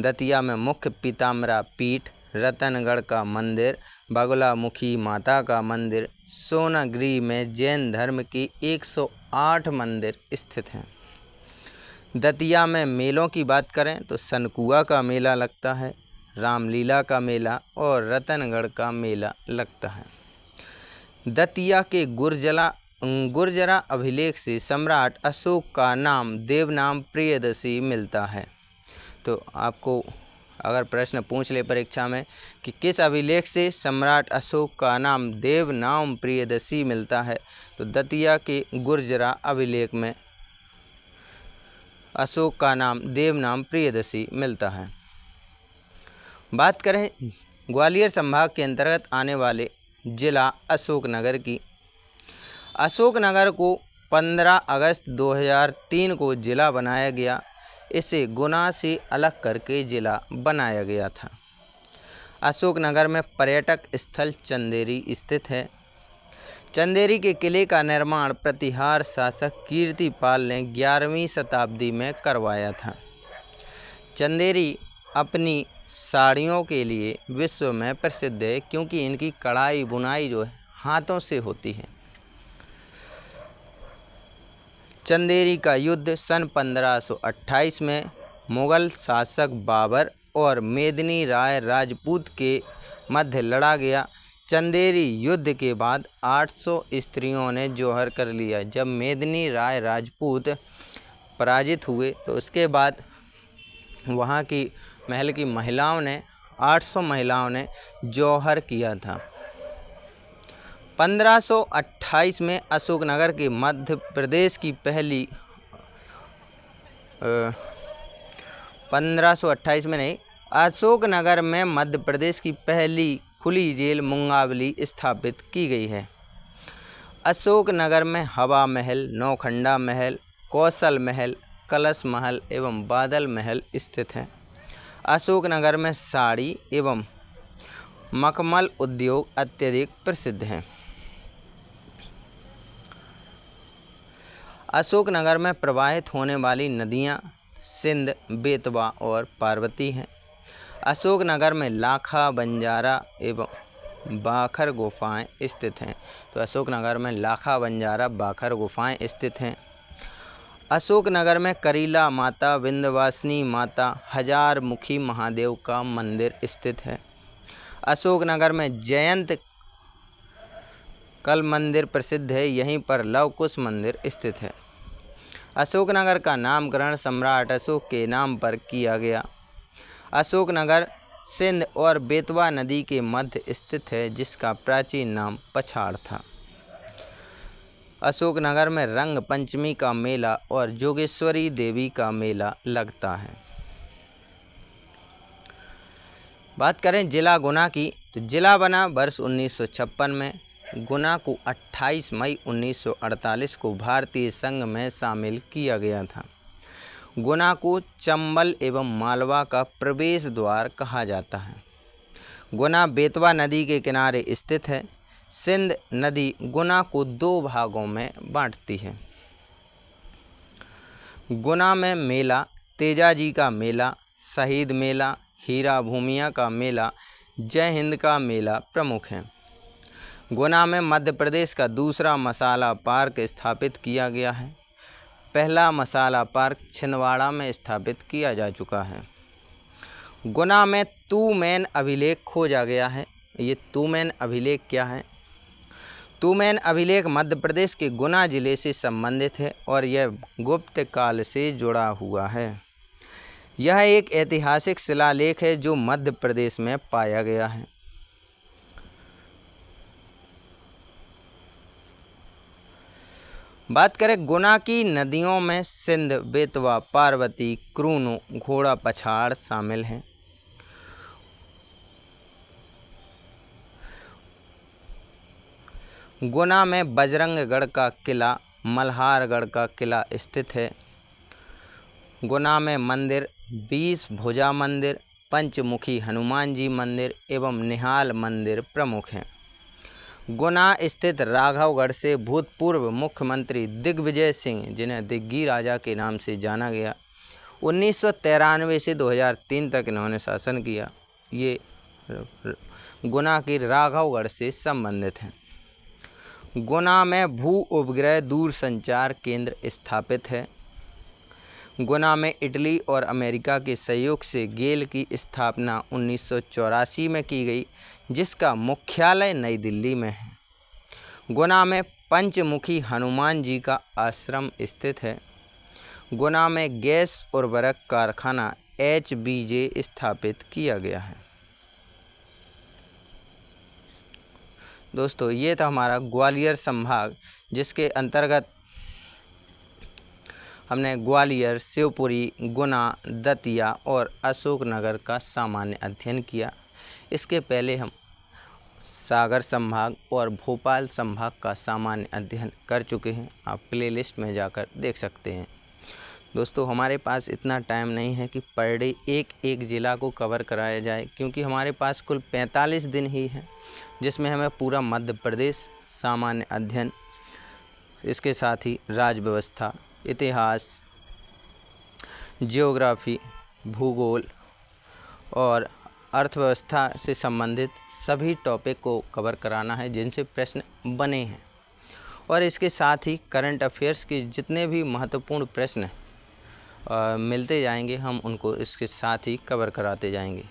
दतिया में मुख्य पीताम्बरा पीठ, रतनगढ़ का मंदिर, बगुलामुखी माता का मंदिर, सोनागिरी में जैन धर्म की 108 मंदिर स्थित हैं। दतिया में मेलों की बात करें तो सनकुआ का मेला लगता है, रामलीला का मेला और रतनगढ़ का मेला लगता है। दतिया के गुर्जरा अभिलेख से सम्राट अशोक का नाम देवनाम प्रियदर्शी मिलता है। तो आपको अगर प्रश्न पूछ ले परीक्षा में कि किस अभिलेख से सम्राट अशोक का नाम देवनाम प्रियदर्शी मिलता है, तो दतिया के गुर्जरा अभिलेख में अशोक का नाम देवनाम प्रियदर्शी मिलता है। बात करें ग्वालियर संभाग के अंतर्गत आने वाले जिला अशोकनगर की। अशोकनगर को 15 अगस्त 2003 को जिला बनाया गया। इसे गुना से अलग करके जिला बनाया गया था। अशोकनगर में पर्यटक स्थल चंदेरी स्थित है। चंदेरी के किले का निर्माण प्रतिहार शासक कीर्तिपाल ने 11वीं शताब्दी में करवाया था। चंदेरी अपनी साड़ियों के लिए विश्व में प्रसिद्ध है, क्योंकि इनकी कढ़ाई बुनाई जो है हाथों से होती है। चंदेरी का युद्ध सन 1528 में मुगल शासक बाबर और मेदिनी राय राजपूत के मध्य लड़ा गया। चंदेरी युद्ध के बाद 800 स्त्रियों ने जौहर कर लिया। जब मेदिनी राय राजपूत पराजित हुए तो उसके बाद वहाँ की महल की महिलाओं ने 800 महिलाओं ने जौहर किया था। 1528 में अशोकनगर के मध्य प्रदेश की पहली 1528 में नहीं, अशोकनगर में मध्य प्रदेश की पहली खुली जेल मुंगावली स्थापित की गई है। अशोकनगर में हवा महल, नौखंडा महल, कौशल महल, कलश महल एवं बादल महल स्थित हैं। अशोकनगर में साड़ी एवं मखमल उद्योग अत्यधिक प्रसिद्ध हैं। अशोकनगर में प्रवाहित होने वाली नदियां सिंध, बेतवा और पार्वती हैं। अशोकनगर में लाखा, बंजारा एवं बाखर गुफाएं स्थित हैं। तो अशोकनगर में लाखा, बंजारा, बाखर गुफाएं स्थित हैं। अशोकनगर में करीला माता, विंध्यवासिनी माता, हजार मुखी महादेव का मंदिर स्थित है। अशोकनगर में जयंत कल मंदिर प्रसिद्ध है, यहीं पर लवकुश मंदिर स्थित है। अशोकनगर का नामकरण सम्राट अशोक के नाम पर किया गया। अशोकनगर सिंध और बेतवा नदी के मध्य स्थित है, जिसका प्राचीन नाम पछाड़ था। अशोकनगर में रंग पंचमी का मेला और जोगेश्वरी देवी का मेला लगता है। बात करें जिला गुना की, तो जिला बना वर्ष 1956 में। गुना को 28 मई 1948 को भारतीय संघ में शामिल किया गया था। गुना को चंबल एवं मालवा का प्रवेश द्वार कहा जाता है। गुना बेतवा नदी के किनारे स्थित है। सिंध नदी गुना को 2 भागों में बांटती है। गुना में मेला तेजाजी का मेला, शहीद मेला, हीरा भूमिया का मेला, जय हिंद का मेला प्रमुख हैं। गुना में मध्य प्रदेश का दूसरा मसाला पार्क स्थापित किया गया है। पहला मसाला पार्क छिंदवाड़ा में स्थापित किया जा चुका है। गुना में तूमैन अभिलेख खोजा गया है। ये तूमैन अभिलेख क्या है? तूमैन अभिलेख मध्य प्रदेश के गुना जिले से संबंधित है और यह गुप्त काल से जुड़ा हुआ है। यह एक ऐतिहासिक शिलालेख है जो मध्य प्रदेश में पाया गया है। बात करें गुना की नदियों में सिंध, बेतवा, पार्वती, क्रूनो, घोड़ा पछाड़ शामिल हैं। गुना में बजरंगगढ़ का किला, मल्हारगढ़ का किला स्थित है। गुना में मंदिर 20 भुजा मंदिर, पंचमुखी हनुमान जी मंदिर एवं निहाल मंदिर प्रमुख हैं। गुना स्थित राघवगढ़ से भूतपूर्व मुख्यमंत्री दिग्विजय सिंह, जिन्हें दिग्गी राजा के नाम से जाना गया, 1993 से 2003 तक इन्होंने शासन किया। ये गुना के राघवगढ़ से संबंधित हैं। गुना में भू उपग्रह दूरसंचार केंद्र स्थापित है। गुना में इटली और अमेरिका के सहयोग से गेल की स्थापना 1984 में की गई, जिसका मुख्यालय नई दिल्ली में है। गुना में पंचमुखी हनुमान जी का आश्रम स्थित है। गुना में गैस उर्वरक कारखाना HBJ स्थापित किया गया है। दोस्तों, ये था हमारा ग्वालियर संभाग, जिसके अंतर्गत हमने ग्वालियर, शिवपुरी, गुना, दतिया और अशोकनगर का सामान्य अध्ययन किया। इसके पहले हम सागर संभाग और भोपाल संभाग का सामान्य अध्ययन कर चुके हैं। आप प्लेलिस्ट में जाकर देख सकते हैं। दोस्तों, हमारे पास इतना टाइम नहीं है कि पर डे एक एक ज़िला को कवर कराया जाए, क्योंकि हमारे पास कुल 45 दिन ही है, जिसमें हमें पूरा मध्य प्रदेश सामान्य अध्ययन, इसके साथ ही राज्य व्यवस्था, इतिहास, जियोग्राफी, भूगोल और अर्थव्यवस्था से संबंधित सभी टॉपिक को कवर कराना है जिनसे प्रश्न बने हैं। और इसके साथ ही करंट अफेयर्स के जितने भी महत्वपूर्ण प्रश्न मिलते जाएंगे, हम उनको इसके साथ ही कवर कराते जाएंगे।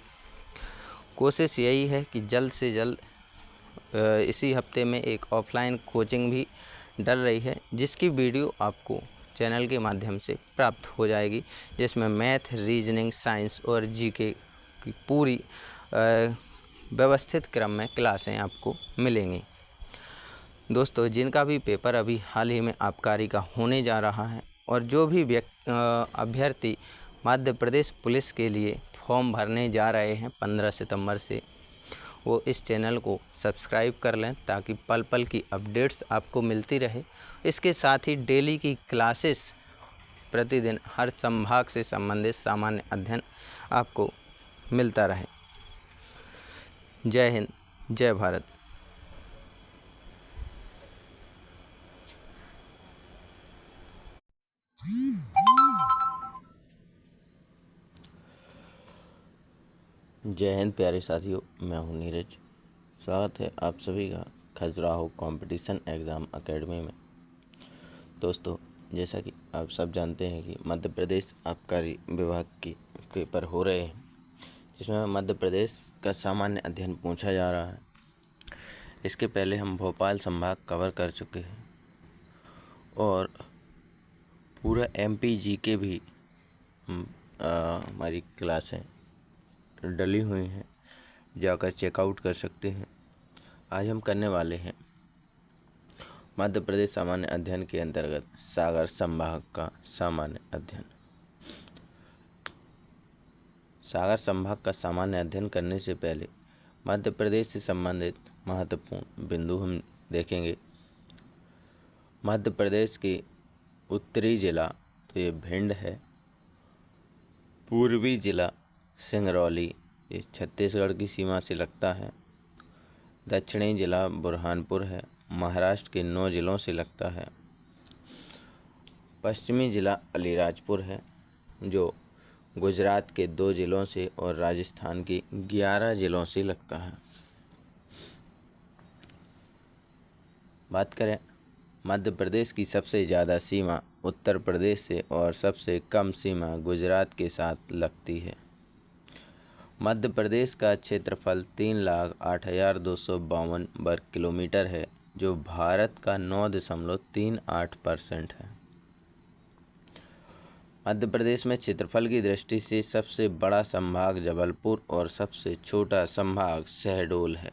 कोशिश यही है कि जल्द से जल्द इसी हफ्ते में एक ऑफलाइन कोचिंग भी डल रही है, जिसकी वीडियो आपको चैनल के माध्यम से प्राप्त हो जाएगी, जिसमें मैथ, रीजनिंग, साइंस और जीके की पूरी व्यवस्थित क्रम में क्लासें आपको मिलेंगी। दोस्तों, जिनका भी पेपर अभी हाल ही में आबकारी का होने जा रहा है और जो भी अभ्यर्थी मध्य प्रदेश पुलिस के लिए फॉर्म भरने जा रहे हैं 15 सितंबर से, वो इस चैनल को सब्सक्राइब कर लें ताकि पल पल की अपडेट्स आपको मिलती रहे। इसके साथ ही डेली की क्लासेस, प्रतिदिन हर संभाग से संबंधित सामान्य अध्ययन आपको मिलता रहे। जय हिंद, जय भारत। जय हिंद प्यारे साथियों, मैं हूं नीरज। स्वागत है आप सभी का खजुराहो कंपटीशन एग्ज़ाम एकेडमी में। दोस्तों, जैसा कि आप सब जानते हैं कि मध्य प्रदेश आबकारी विभाग की पेपर हो रहे हैं, जिसमें मध्य प्रदेश का सामान्य अध्ययन पूछा जा रहा है। इसके पहले हम भोपाल संभाग कवर कर चुके हैं और पूरा MP GK भी हमारी क्लासें डली हुई हैं, जाकर चेकआउट कर सकते हैं। आज हम करने वाले हैं मध्य प्रदेश सामान्य अध्ययन के अंतर्गत सागर संभाग का सामान्य अध्ययन। सागर संभाग का सामान्य अध्ययन करने से पहले मध्य प्रदेश से संबंधित महत्वपूर्ण बिंदु हम देखेंगे। मध्य प्रदेश के उत्तरी जिला तो ये भिंड है, पूर्वी जिला सिंगरौली, ये छत्तीसगढ़ की सीमा से लगता है। दक्षिणी जिला बुरहानपुर है, महाराष्ट्र के 9 जिलों से लगता है। पश्चिमी जिला अलीराजपुर है, जो गुजरात के 2 जिलों से और राजस्थान के 11 जिलों से लगता है। बात करें मध्य प्रदेश की सबसे ज़्यादा सीमा उत्तर प्रदेश से और सबसे कम सीमा गुजरात के साथ लगती है। मध्य प्रदेश का क्षेत्रफल 3,08,252 वर्ग किलोमीटर है, जो भारत का 9.38% है। मध्य प्रदेश में क्षेत्रफल की दृष्टि से सबसे बड़ा संभाग जबलपुर और सबसे छोटा संभाग शहडोल है।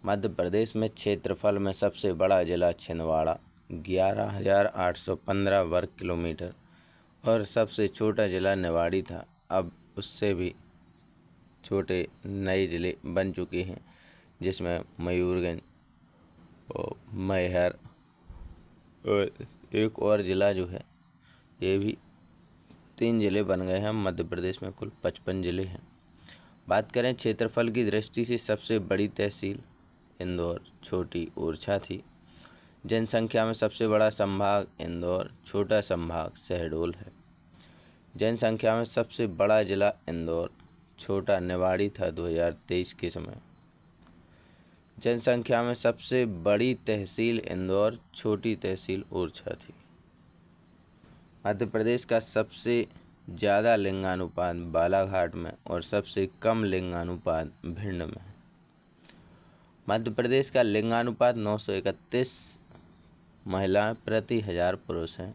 मध्य प्रदेश में क्षेत्रफल में सबसे बड़ा जिला छिंदवाड़ा 11,815 वर्ग किलोमीटर और सबसे छोटा जिला निवाड़ी था। अब उससे भी छोटे नए ज़िले बन चुके हैं, जिसमें मयूरगंज और मैहर और एक और ज़िला जो है, ये भी 3 ज़िले बन गए हैं। मध्य प्रदेश में कुल 55 ज़िले हैं। बात करें क्षेत्रफल की दृष्टि से सबसे बड़ी तहसील इंदौर छोटी ओरछा थी। जनसंख्या में सबसे बड़ा संभाग इंदौर, छोटा संभाग शहडोल है। जनसंख्या में सबसे बड़ा जिला इंदौर, छोटा निवाड़ी था 2023 के समय। जनसंख्या में सबसे बड़ी तहसील इंदौर, छोटी तहसील ओरछा थी। मध्य प्रदेश का सबसे ज़्यादा लिंगानुपात बालाघाट में और सबसे कम लिंगानुपात भिंड में है। मध्य प्रदेश का लिंगानुपात 931 महिलाएं प्रति 1000 पुरुष हैं।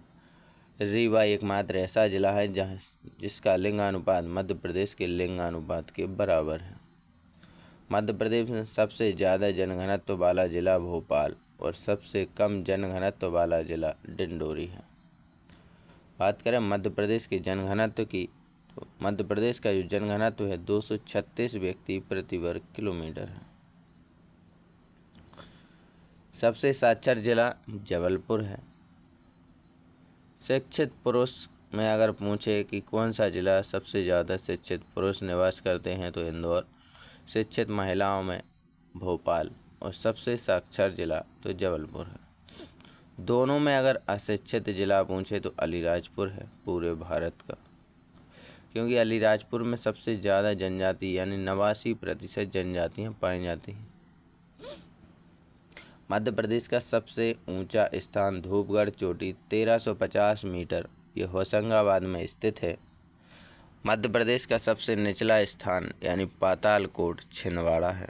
रीवा एकमात्र ऐसा जिला है जिसका लिंगानुपात मध्य प्रदेश के लिंगानुपात के बराबर है। मध्य प्रदेश में सबसे ज़्यादा जनघनत्व वाला जिला भोपाल और सबसे कम जनघनत्व वाला जिला डिंडोरी है। बात करें मध्य प्रदेश के जनघनत्व की, तो मध्य प्रदेश का जो जनघनत्व है 236 व्यक्ति प्रति वर्ग किलोमीटर है। सबसे साक्षर जिला जबलपुर है। शिक्षित पुरुष में अगर पूछे कि कौन सा जिला सबसे ज़्यादा शिक्षित पुरुष निवास करते हैं, तो इंदौर। शिक्षित महिलाओं में भोपाल और सबसे साक्षर जिला तो जबलपुर है। दोनों में अगर अशिक्षित जिला पूछे तो अलीराजपुर है पूरे भारत का, क्योंकि अलीराजपुर में सबसे ज़्यादा जनजाति यानी 89% जनजातियाँ पाई जाती हैं। मध्य प्रदेश का सबसे ऊंचा स्थान धूपगढ़ चोटी 1350 मीटर, ये होशंगाबाद में स्थित है। मध्य प्रदेश का सबसे निचला स्थान यानी पातालकोट छिंदवाड़ा है।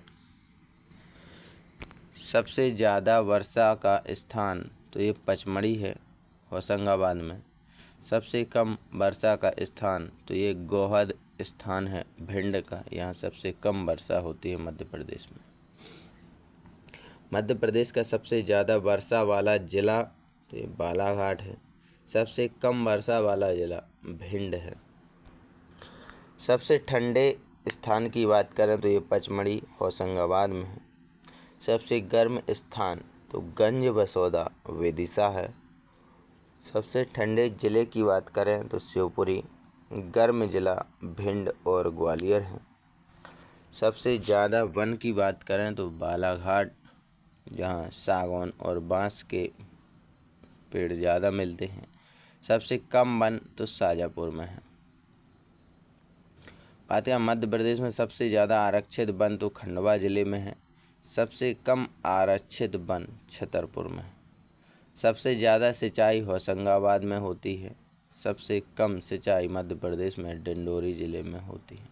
सबसे ज़्यादा वर्षा का स्थान तो ये पचमढ़ी है होशंगाबाद में। सबसे कम वर्षा का स्थान तो ये गोहद स्थान है भिंड का, यहाँ सबसे कम वर्षा होती है मध्य प्रदेश में। मध्य प्रदेश का सबसे ज़्यादा वर्षा वाला जिला तो ये बालाघाट है। सबसे कम वर्षा वाला जिला भिंड है। सबसे ठंडे स्थान की बात करें तो ये पचमढ़ी होशंगाबाद में है। सबसे गर्म स्थान तो गंज बसौदा विदिशा है। सबसे ठंडे ज़िले की बात करें तो शिवपुरी। गर्म ज़िला भिंड और ग्वालियर है। सबसे ज़्यादा वन की बात करें तो बालाघाट, जहाँ सागौन और बांस के पेड़ ज़्यादा मिलते हैं। सबसे कम वन तो शाजापुर में है। बात करें मध्य प्रदेश में सबसे ज़्यादा आरक्षित वन तो खंडवा ज़िले में है। सबसे कम आरक्षित वन छतरपुर में है। सबसे ज़्यादा सिंचाई होशंगाबाद में होती है। सबसे कम सिंचाई मध्य प्रदेश में डिंडोरी ज़िले में होती है।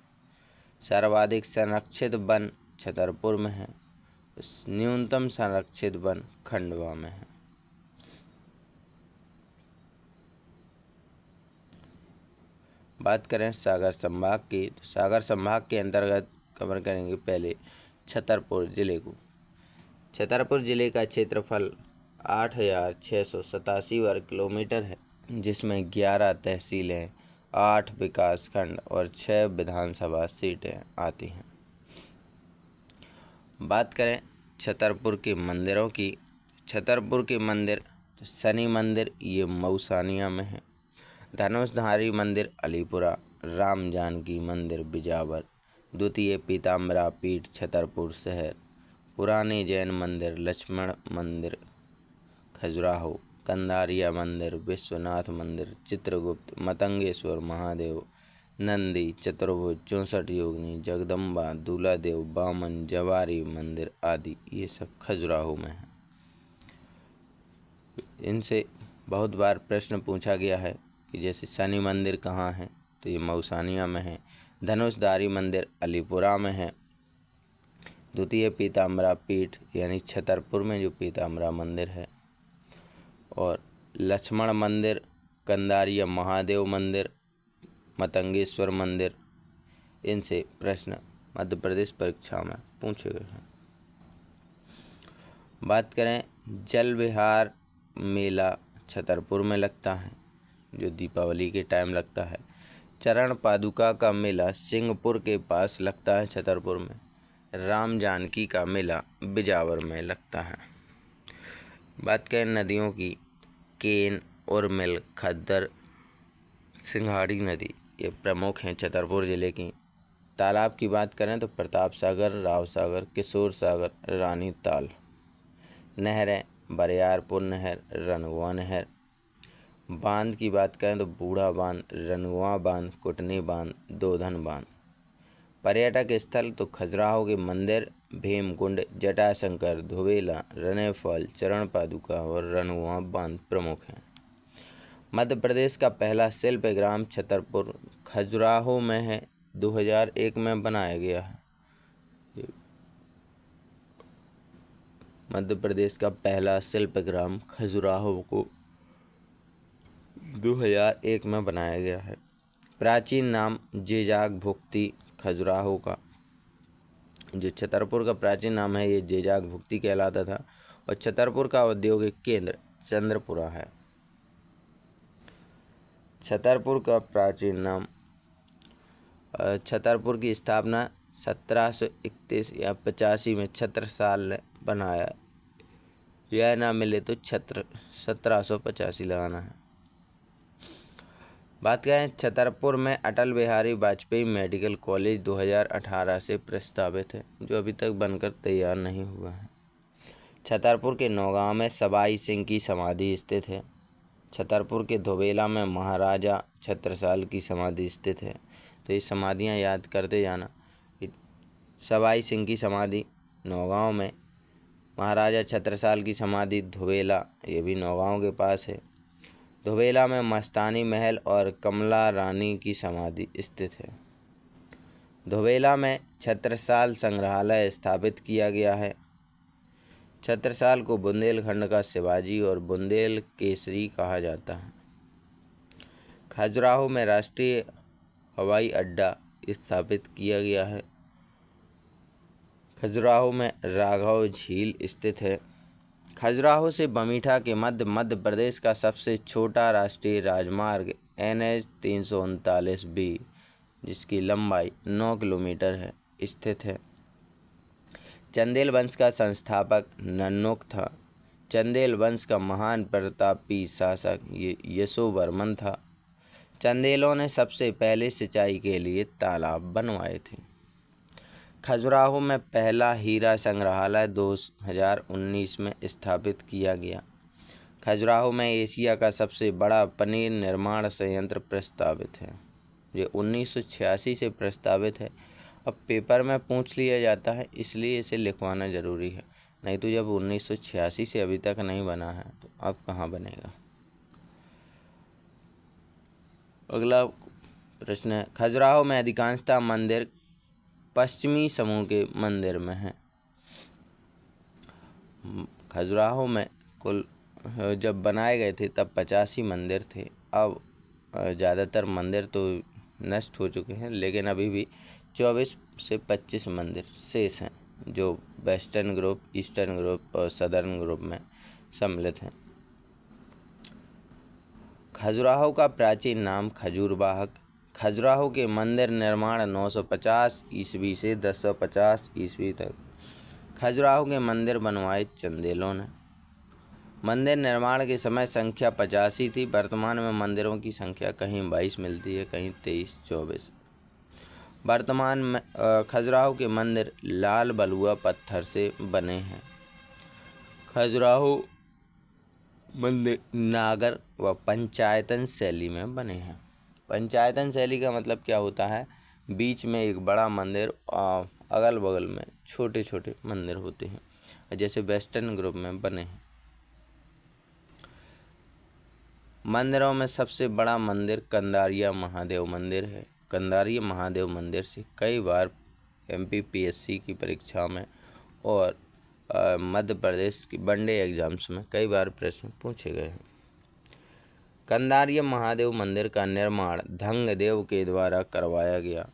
सर्वाधिक संरक्षित वन छतरपुर में है। न्यूनतम संरक्षित वन खंडवा में है। बात करें सागर संभाग की, तो सागर संभाग के अंतर्गत कवर करेंगे पहले छतरपुर ज़िले को। छतरपुर ज़िले का क्षेत्रफल 8,687 वर्ग किलोमीटर है, जिसमें 11 तहसीलें, 8 विकास खंड और 6 विधानसभा सीटें आती हैं। बात करें छतरपुर के मंदिरों की। छतरपुर के मंदिर शनि मंदिर ये मऊसानिया में है। धनुषधारी मंदिर अलीपुरा, राम जानकी मंदिर बिजावर। द्वितीय पीताम्बरा पीठ छतरपुर शहर। पुराने जैन मंदिर लक्ष्मण मंदिर खजुराहो। कंदारिया मंदिर विश्वनाथ मंदिर चित्रगुप्त। मतंगेश्वर महादेव नंदी चतुर्भुज 64 योगिनी जगदम्बा दूलादेव बामन जवारी मंदिर आदि ये सब खजुराहो में है। इनसे बहुत बार प्रश्न पूछा गया है कि जैसे शनि मंदिर कहाँ है, तो ये मऊसानिया में है। धनुषधारी मंदिर अलीपुरा में है। द्वितीय पीताम्बरा पीठ यानी छतरपुर में जो पीताम्बरा मंदिर है। और लक्ष्मण मंदिर, कंदारिया महादेव मंदिर, मतंगेश्वर मंदिर, इनसे प्रश्न मध्य प्रदेश परीक्षा में पूछे गए हैं। बात करें जल विहार मेला छतरपुर में लगता है, जो दीपावली के टाइम लगता है। चरण पादुका का मेला सिंहपुर के पास लगता है छतरपुर में। राम जानकी का मेला बिजावर में लगता है। बात करें नदियों की, केन, उर्मिल, खद्दर, सिंघाड़ी नदी ये प्रमुख हैं छतरपुर ज़िले की। तालाब की बात करें तो प्रताप सागर, राव सागर, किशोर सागर, रानी ताल। नहरें बरियारपुर नहर, रनगुआ नहर। बांध की बात करें तो बूढ़ा बांध, रनगुआ बांध, कुटनी बांध, दोधन बांध। पर्यटक स्थल तो खजुराहो के मंदिर, भीमकुंड, जटाशंकर, धुवेला, रने फॉल, चरण पादुका और रनगुआ बांध प्रमुख हैं। मध्य प्रदेश का पहला शिल्प ग्राम छतरपुर खजुराहो में है। 2001 में बनाया गया है। मध्य प्रदेश का पहला शिल्प ग्राम खजुराहो को 2001 में बनाया गया है। प्राचीन नाम जेजाग भुक्ति खजुराहो का, जो छतरपुर का प्राचीन नाम है ये जेजाग भुक्ति कहलाता था। और छतरपुर का औद्योगिक केंद्र चंद्रपुरा है। छतरपुर का प्राचीन नाम, छतरपुर की स्थापना 1731 या 85 में छत्रसाल ने बनाया। यह ना मिले तो 1785 लगाना है। बात करें छतरपुर में अटल बिहारी वाजपेयी मेडिकल कॉलेज 2018 से प्रस्तावित है, जो अभी तक बनकर तैयार नहीं हुआ है। छतरपुर के नौगांव में सवाई सिंह की समाधि स्थित है। छतरपुर के धोबेला में महाराजा छत्रसाल की समाधि स्थित है। तो ये समाधियाँ याद करते जाना। सवाई सिंह की समाधि नौगांव में, महाराजा छत्रसाल की समाधि धोबेला, ये भी नौगांव के पास है। धोबेला में मस्तानी महल और कमला रानी की समाधि स्थित है। धोबेला में छत्रसाल संग्रहालय स्थापित किया गया है। छत्रसाल को बुंदेलखंड का शिवाजी और बुंदेल केसरी कहा जाता है। खजुराहो में राष्ट्रीय हवाई अड्डा स्थापित किया गया है। खजुराहो में राघव झील स्थित है। खजुराहो से बमीठा के मध्य प्रदेश का सबसे छोटा राष्ट्रीय राजमार्ग NH 339B, जिसकी लंबाई 9 किलोमीटर है, स्थित है। चंदेल वंश का संस्थापक नन्नुक था। चंदेल वंश का महान प्रतापी शासक यशोवर्मन था। चंदेलों ने सबसे पहले सिंचाई के लिए तालाब बनवाए थे। खजुराहो में पहला हीरा संग्रहालय 2019 में स्थापित किया गया। खजुराहो में एशिया का सबसे बड़ा पनीर निर्माण संयंत्र प्रस्तावित है। ये 1986 से प्रस्तावित है। अब पेपर में पूछ लिया जाता है, इसलिए इसे लिखवाना ज़रूरी है। नहीं तो जब 1986 से अभी तक नहीं बना है तो अब कहाँ बनेगा। अगला प्रश्न है, खजुराहो में अधिकांशतः मंदिर पश्चिमी समूह के मंदिर में हैं। खजुराहो में कुल जब बनाए गए थे तब 85 मंदिर थे। अब ज़्यादातर मंदिर तो नष्ट हो चुके हैं, लेकिन अभी भी 24 से 25 मंदिर शेष हैं, जो वेस्टर्न ग्रुप, ईस्टर्न ग्रुप और सदर्न ग्रुप में सम्मिलित हैं। खजुराहो का प्राचीन नाम खजूरबाग। खजुराहो के मंदिर निर्माण 950 ईस्वी से 1050 ईस्वी तक। खजुराहो के मंदिर बनवाए चंदेलों ने। मंदिर निर्माण के समय संख्या 85 थी। वर्तमान में मंदिरों की संख्या कहीं 22 मिलती है, कहीं 23, 24। वर्तमान में खजुराहो के मंदिर लाल बलुआ पत्थर से बने हैं। खजुराहो मंदिर नागर व पंचायतन शैली में बने हैं। पंचायतन शैली का मतलब क्या होता है? बीच में एक बड़ा मंदिर और अगल बगल में छोटे छोटे मंदिर होते हैं, जैसे वेस्टर्न ग्रुप में बने हैं। मंदिरों में सबसे बड़ा मंदिर कंदारिया महादेव मंदिर है। कंदारिया महादेव मंदिर से कई बार MPPSC की परीक्षा में और मध्य प्रदेश की वनडे एग्जाम्स में कई बार प्रश्न पूछे गए हैं। कंदारिया महादेव मंदिर का निर्माण धंगदेव के द्वारा करवाया गया।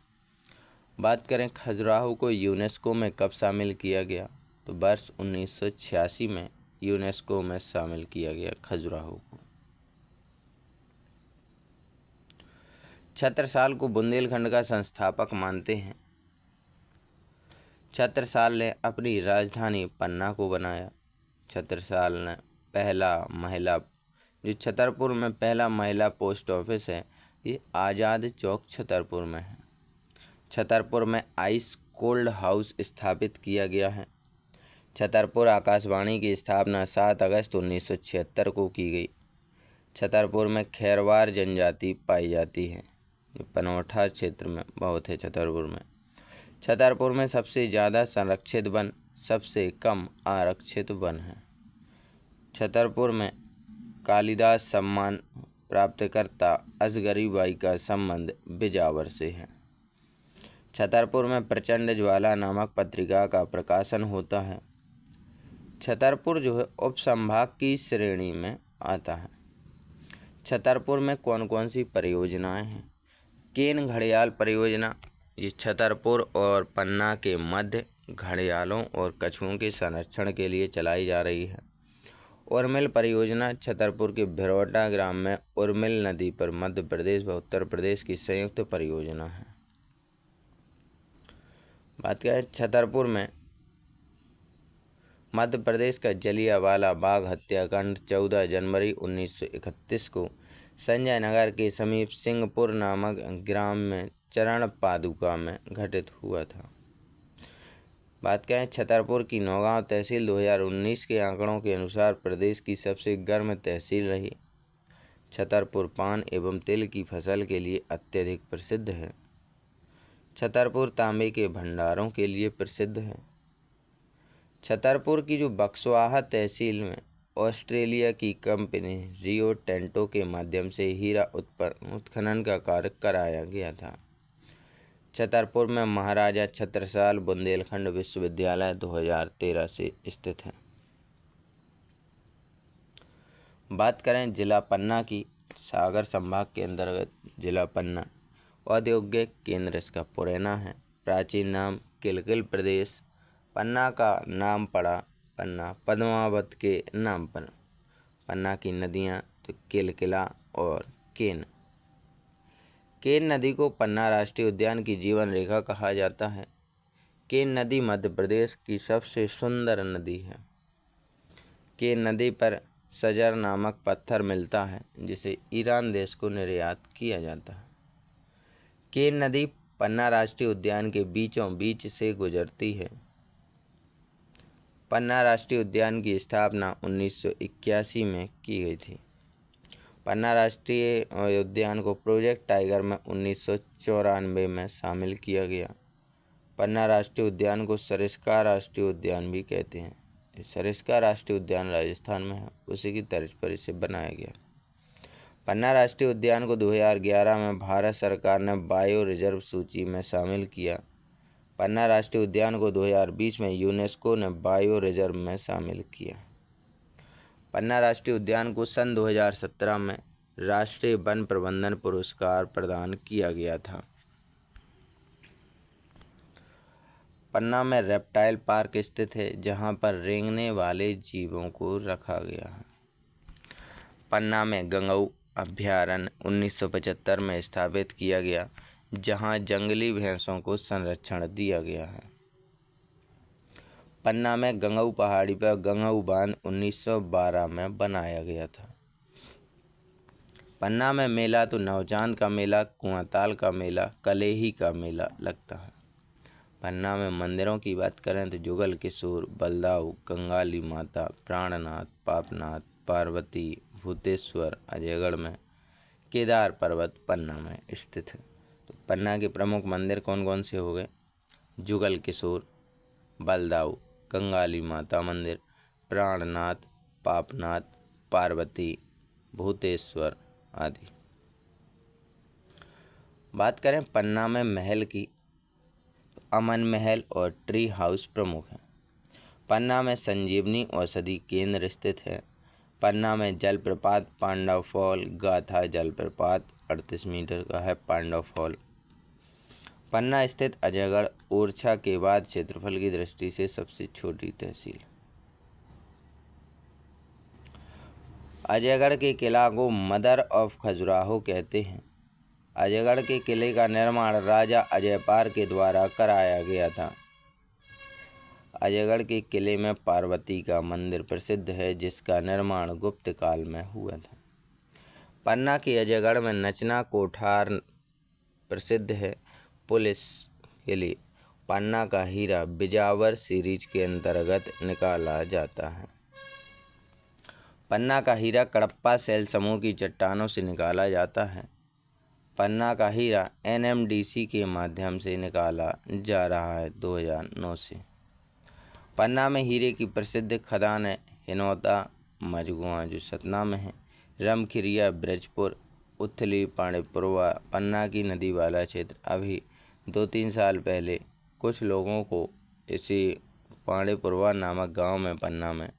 बात करें खजुराहो को यूनेस्को में कब शामिल किया गया, तो वर्ष 1986 में यूनेस्को में शामिल किया गया खजुराहो को। छत्रसाल को बुंदेलखंड का संस्थापक मानते हैं। छत्रसाल ने अपनी राजधानी पन्ना को बनाया। छत्रसाल ने जो छतरपुर में पहला महिला पोस्ट ऑफिस है, ये आज़ाद चौक छतरपुर में है। छतरपुर में आइस कोल्ड हाउस स्थापित किया गया है। छतरपुर आकाशवाणी की स्थापना 7 अगस्त 1976 को की गई। छतरपुर में खैरवार जनजाति पाई जाती है, जो पनौठा क्षेत्र में बहुत है। छतरपुर में सबसे ज़्यादा संरक्षित वन, सबसे कम आरक्षित वन है। छतरपुर में कालिदास सम्मान प्राप्तकर्ता असगरी बाई का संबंध बिजावर से है। छतरपुर में प्रचंड ज्वाला नामक पत्रिका का प्रकाशन होता है। छतरपुर जो है उपसंभाग की श्रेणी में आता है। छतरपुर में कौन कौन सी परियोजनाएं हैं? केन घड़ियाल परियोजना, ये छतरपुर और पन्ना के मध्य घड़ियालों और कछुओं के संरक्षण के लिए चलाई जा रही है। उर्मिल परियोजना छतरपुर के भिरौटा ग्राम में उर्मिल नदी पर मध्य प्रदेश व उत्तर प्रदेश की संयुक्त परियोजना है। बात करें छतरपुर में मध्य प्रदेश का जलियांवाला बाग हत्याकांड 14 जनवरी 1931 को संजय नगर के समीप सिंहपुर नामक ग्राम में चरण पादुका में घटित हुआ था। बात करें छतरपुर की नौगांव तहसील 2019 के आंकड़ों के अनुसार प्रदेश की सबसे गर्म तहसील रही। छतरपुर पान एवं तिल की फसल के लिए अत्यधिक प्रसिद्ध है। छतरपुर तांबे के भंडारों के लिए प्रसिद्ध है। छतरपुर की जो बक्सवाहा तहसील में ऑस्ट्रेलिया की कंपनी रियो टेंटो के माध्यम से हीरा उत्खनन का कार्य कराया गया था। छतरपुर में महाराजा छत्रसाल बुंदेलखंड विश्वविद्यालय 2013 से स्थित है। बात करें जिला पन्ना की, सागर संभाग के अंतर्गत जिला पन्ना औद्योगिक केंद्र इसका पुरैना है। प्राचीन नाम किलकिल प्रदेश। पन्ना का नाम पड़ा पन्ना पद्मावत के नाम पर। पन्ना की नदियाँ तो किलकिला और केन। केन नदी को पन्ना राष्ट्रीय उद्यान की जीवन रेखा कहा जाता है। केन नदी मध्य प्रदेश की सबसे सुंदर नदी है। केन नदी पर सजर नामक पत्थर मिलता है, जिसे ईरान देश को निर्यात किया जाता है। केन नदी पन्ना राष्ट्रीय उद्यान के बीचों बीच से गुजरती है। पन्ना राष्ट्रीय उद्यान की स्थापना 1981 में की गई थी। पन्ना राष्ट्रीय उद्यान को प्रोजेक्ट टाइगर में 1994 में शामिल किया गया। पन्ना राष्ट्रीय उद्यान को सरिस्का राष्ट्रीय उद्यान भी कहते हैं। सरिस्का राष्ट्रीय उद्यान राजस्थान में है, उसी की तर्ज पर इसे बनाया गया। पन्ना राष्ट्रीय उद्यान को 2011 में भारत सरकार ने बायो रिजर्व सूची में शामिल किया। पन्ना राष्ट्रीय उद्यान को 2020 में यूनेस्को ने बायो रिजर्व में शामिल किया। पन्ना राष्ट्रीय उद्यान को सन 2017 में राष्ट्रीय वन प्रबंधन पुरस्कार प्रदान किया गया था। पन्ना में रेप्टाइल पार्क स्थित है, जहां पर रेंगने वाले जीवों को रखा गया है। पन्ना में गंगऊ अभयारण्य 1975 में स्थापित किया गया, जहां जंगली भैंसों को संरक्षण दिया गया है। पन्ना में गंगऊ पहाड़ी पर गंगऊ बांध 1912 में बनाया गया था। पन्ना में मेला तो नवचांद का मेला, कुआंताल का मेला, कलेही का मेला लगता है। पन्ना में मंदिरों की बात करें तो जुगल किशोर, बलदाऊ, कंगाली माता, प्राणनाथ, पापनाथ, पार्वती, भूतेश्वर। अजयगढ़ में केदार पर्वत पन्ना में स्थित है। तो पन्ना के प्रमुख मंदिर कौन कौन से हो गए? जुगल किशोर, बलदाऊ, कंगाली माता मंदिर, प्राणनाथ, पापनाथ, पार्वती, भूतेश्वर आदि। बात करें पन्ना में महल की, तो अमन महल और ट्री हाउस प्रमुख हैं। पन्ना में संजीवनी औषधि केंद्र स्थित है। पन्ना में जलप्रपात पांडव फॉल, गाथा जलप्रपात 38 मीटर का है पांडव फॉल। पन्ना स्थित अजयगढ़ ओरछा के बाद क्षेत्रफल की दृष्टि से सबसे छोटी तहसील। अजयगढ़ के किला को मदर ऑफ खजुराहो कहते हैं। अजयगढ़ के किले का निर्माण राजा अजयपाल के द्वारा कराया गया था। अजयगढ़ के किले में पार्वती का मंदिर प्रसिद्ध है, जिसका निर्माण गुप्त काल में हुआ था। पन्ना के अजयगढ़ में नचना कोठार प्रसिद्ध है पुलिस के लिए। पन्ना का हीरा बिजावर सीरीज के अंतर्गत निकाला जाता है। पन्ना का हीरा कडप्पा सेल समूह की चट्टानों से निकाला जाता है। पन्ना का हीरा NMDC के माध्यम से निकाला जा रहा है 2009 से। पन्ना में हीरे की प्रसिद्ध खदान है हिनौता मझगुआ जो सतना में है, रमखिरिया ब्रजपुर, उथली पांडेपुरवा। पन्ना की नदी वाला क्षेत्र। अभी 2-3 साल पहले कुछ लोगों को इसी पांडेपुरवा नामक गांव में पन्ना में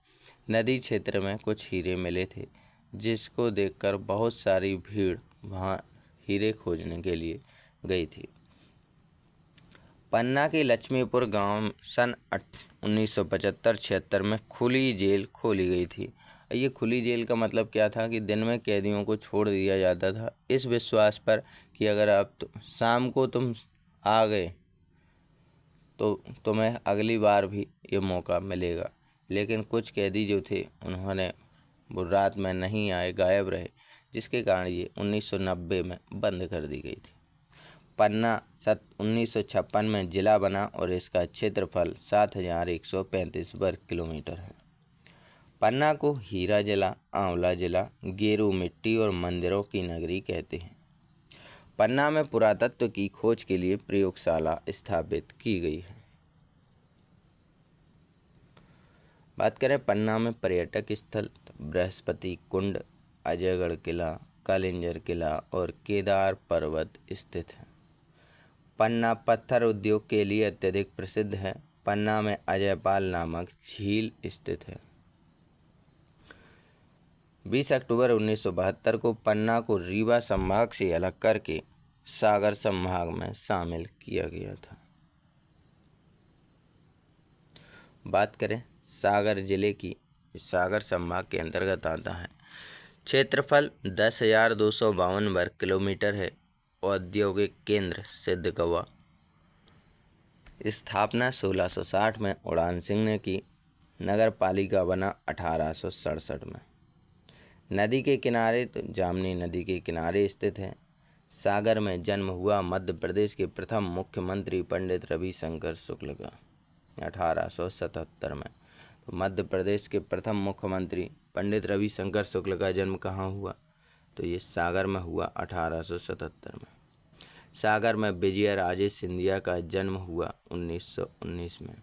नदी क्षेत्र में कुछ हीरे मिले थे, जिसको देखकर बहुत सारी भीड़ वहां हीरे खोजने के लिए गई थी। पन्ना के लक्ष्मीपुर गांव सन 1975-76 में खुली जेल खोली गई थी। ये खुली जेल का मतलब क्या था कि दिन में कैदियों को छोड़ दिया जाता था, इस विश्वास पर कि अगर आप शाम को तुम आ गए तो तुम्हें अगली बार भी ये मौका मिलेगा। लेकिन कुछ कैदी जो थे उन्होंने वो रात में नहीं आए, गायब रहे, जिसके कारण ये 1990 में बंद कर दी गई थी। पन्ना 1956 में जिला बना और इसका क्षेत्रफल 7135 वर्ग किलोमीटर है। पन्ना को हीरा जिला, आंवला जिला, गेरू मिट्टी और मंदिरों की नगरी कहते हैं। पन्ना में पुरातत्व की खोज के लिए प्रयोगशाला स्थापित की गई है। बात करें पन्ना में पर्यटक स्थल, तो बृहस्पति कुंड, अजयगढ़ किला, कालिंजर किला और केदार पर्वत स्थित है। पन्ना पत्थर उद्योग के लिए अत्यधिक प्रसिद्ध है। पन्ना में अजयपाल नामक झील स्थित है। 20 अक्टूबर 1972 को पन्ना को रीवा संभाग से अलग करके सागर संभाग में शामिल किया गया था। बात करें सागर जिले की, सागर संभाग के अंतर्गत आता है। क्षेत्रफल 10,252 वर्ग किलोमीटर है। औद्योगिक केंद्र सिद्धगवा। स्थापना 1660 में उड़ान सिंह ने की। नगर पालिका बना 1867 में। नदी के किनारे, तो जामनी नदी के किनारे स्थित है। सागर में जन्म हुआ मध्य प्रदेश के प्रथम मुख्यमंत्री पंडित रविशंकर शुक्ल का 1877 में। तो मध्य प्रदेश के प्रथम मुख्यमंत्री पंडित रविशंकर शुक्ल का जन्म कहाँ हुआ? तो ये सागर में हुआ 1877 में। सागर में विजया राजे सिंधिया का जन्म हुआ 1919 में।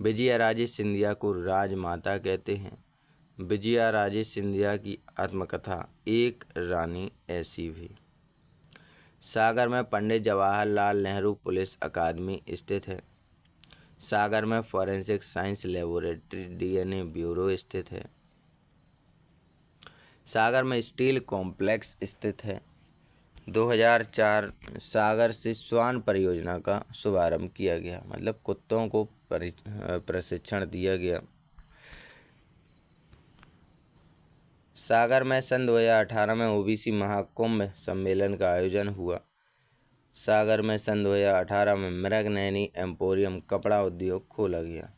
विजया राजे सिंधिया को राजमाता कहते हैं। विजया राजे सिंधिया की आत्मकथा एक रानी ऐसी भी। सागर में पंडित जवाहरलाल नेहरू पुलिस अकादमी स्थित है। सागर में forensic science laboratory DNA bureau स्थित है। सागर में स्टील कॉम्प्लेक्स स्थित है। 2004 सागर से स्वान परियोजना का शुभारंभ किया गया, मतलब कुत्तों को प्रशिक्षण दिया गया। सागर में सन 2018 में OBC महाकुंभ सम्मेलन का आयोजन हुआ। सागर में सन 2018 में मृगनयनी एम्पोरियम कपड़ा उद्योग खोला गया।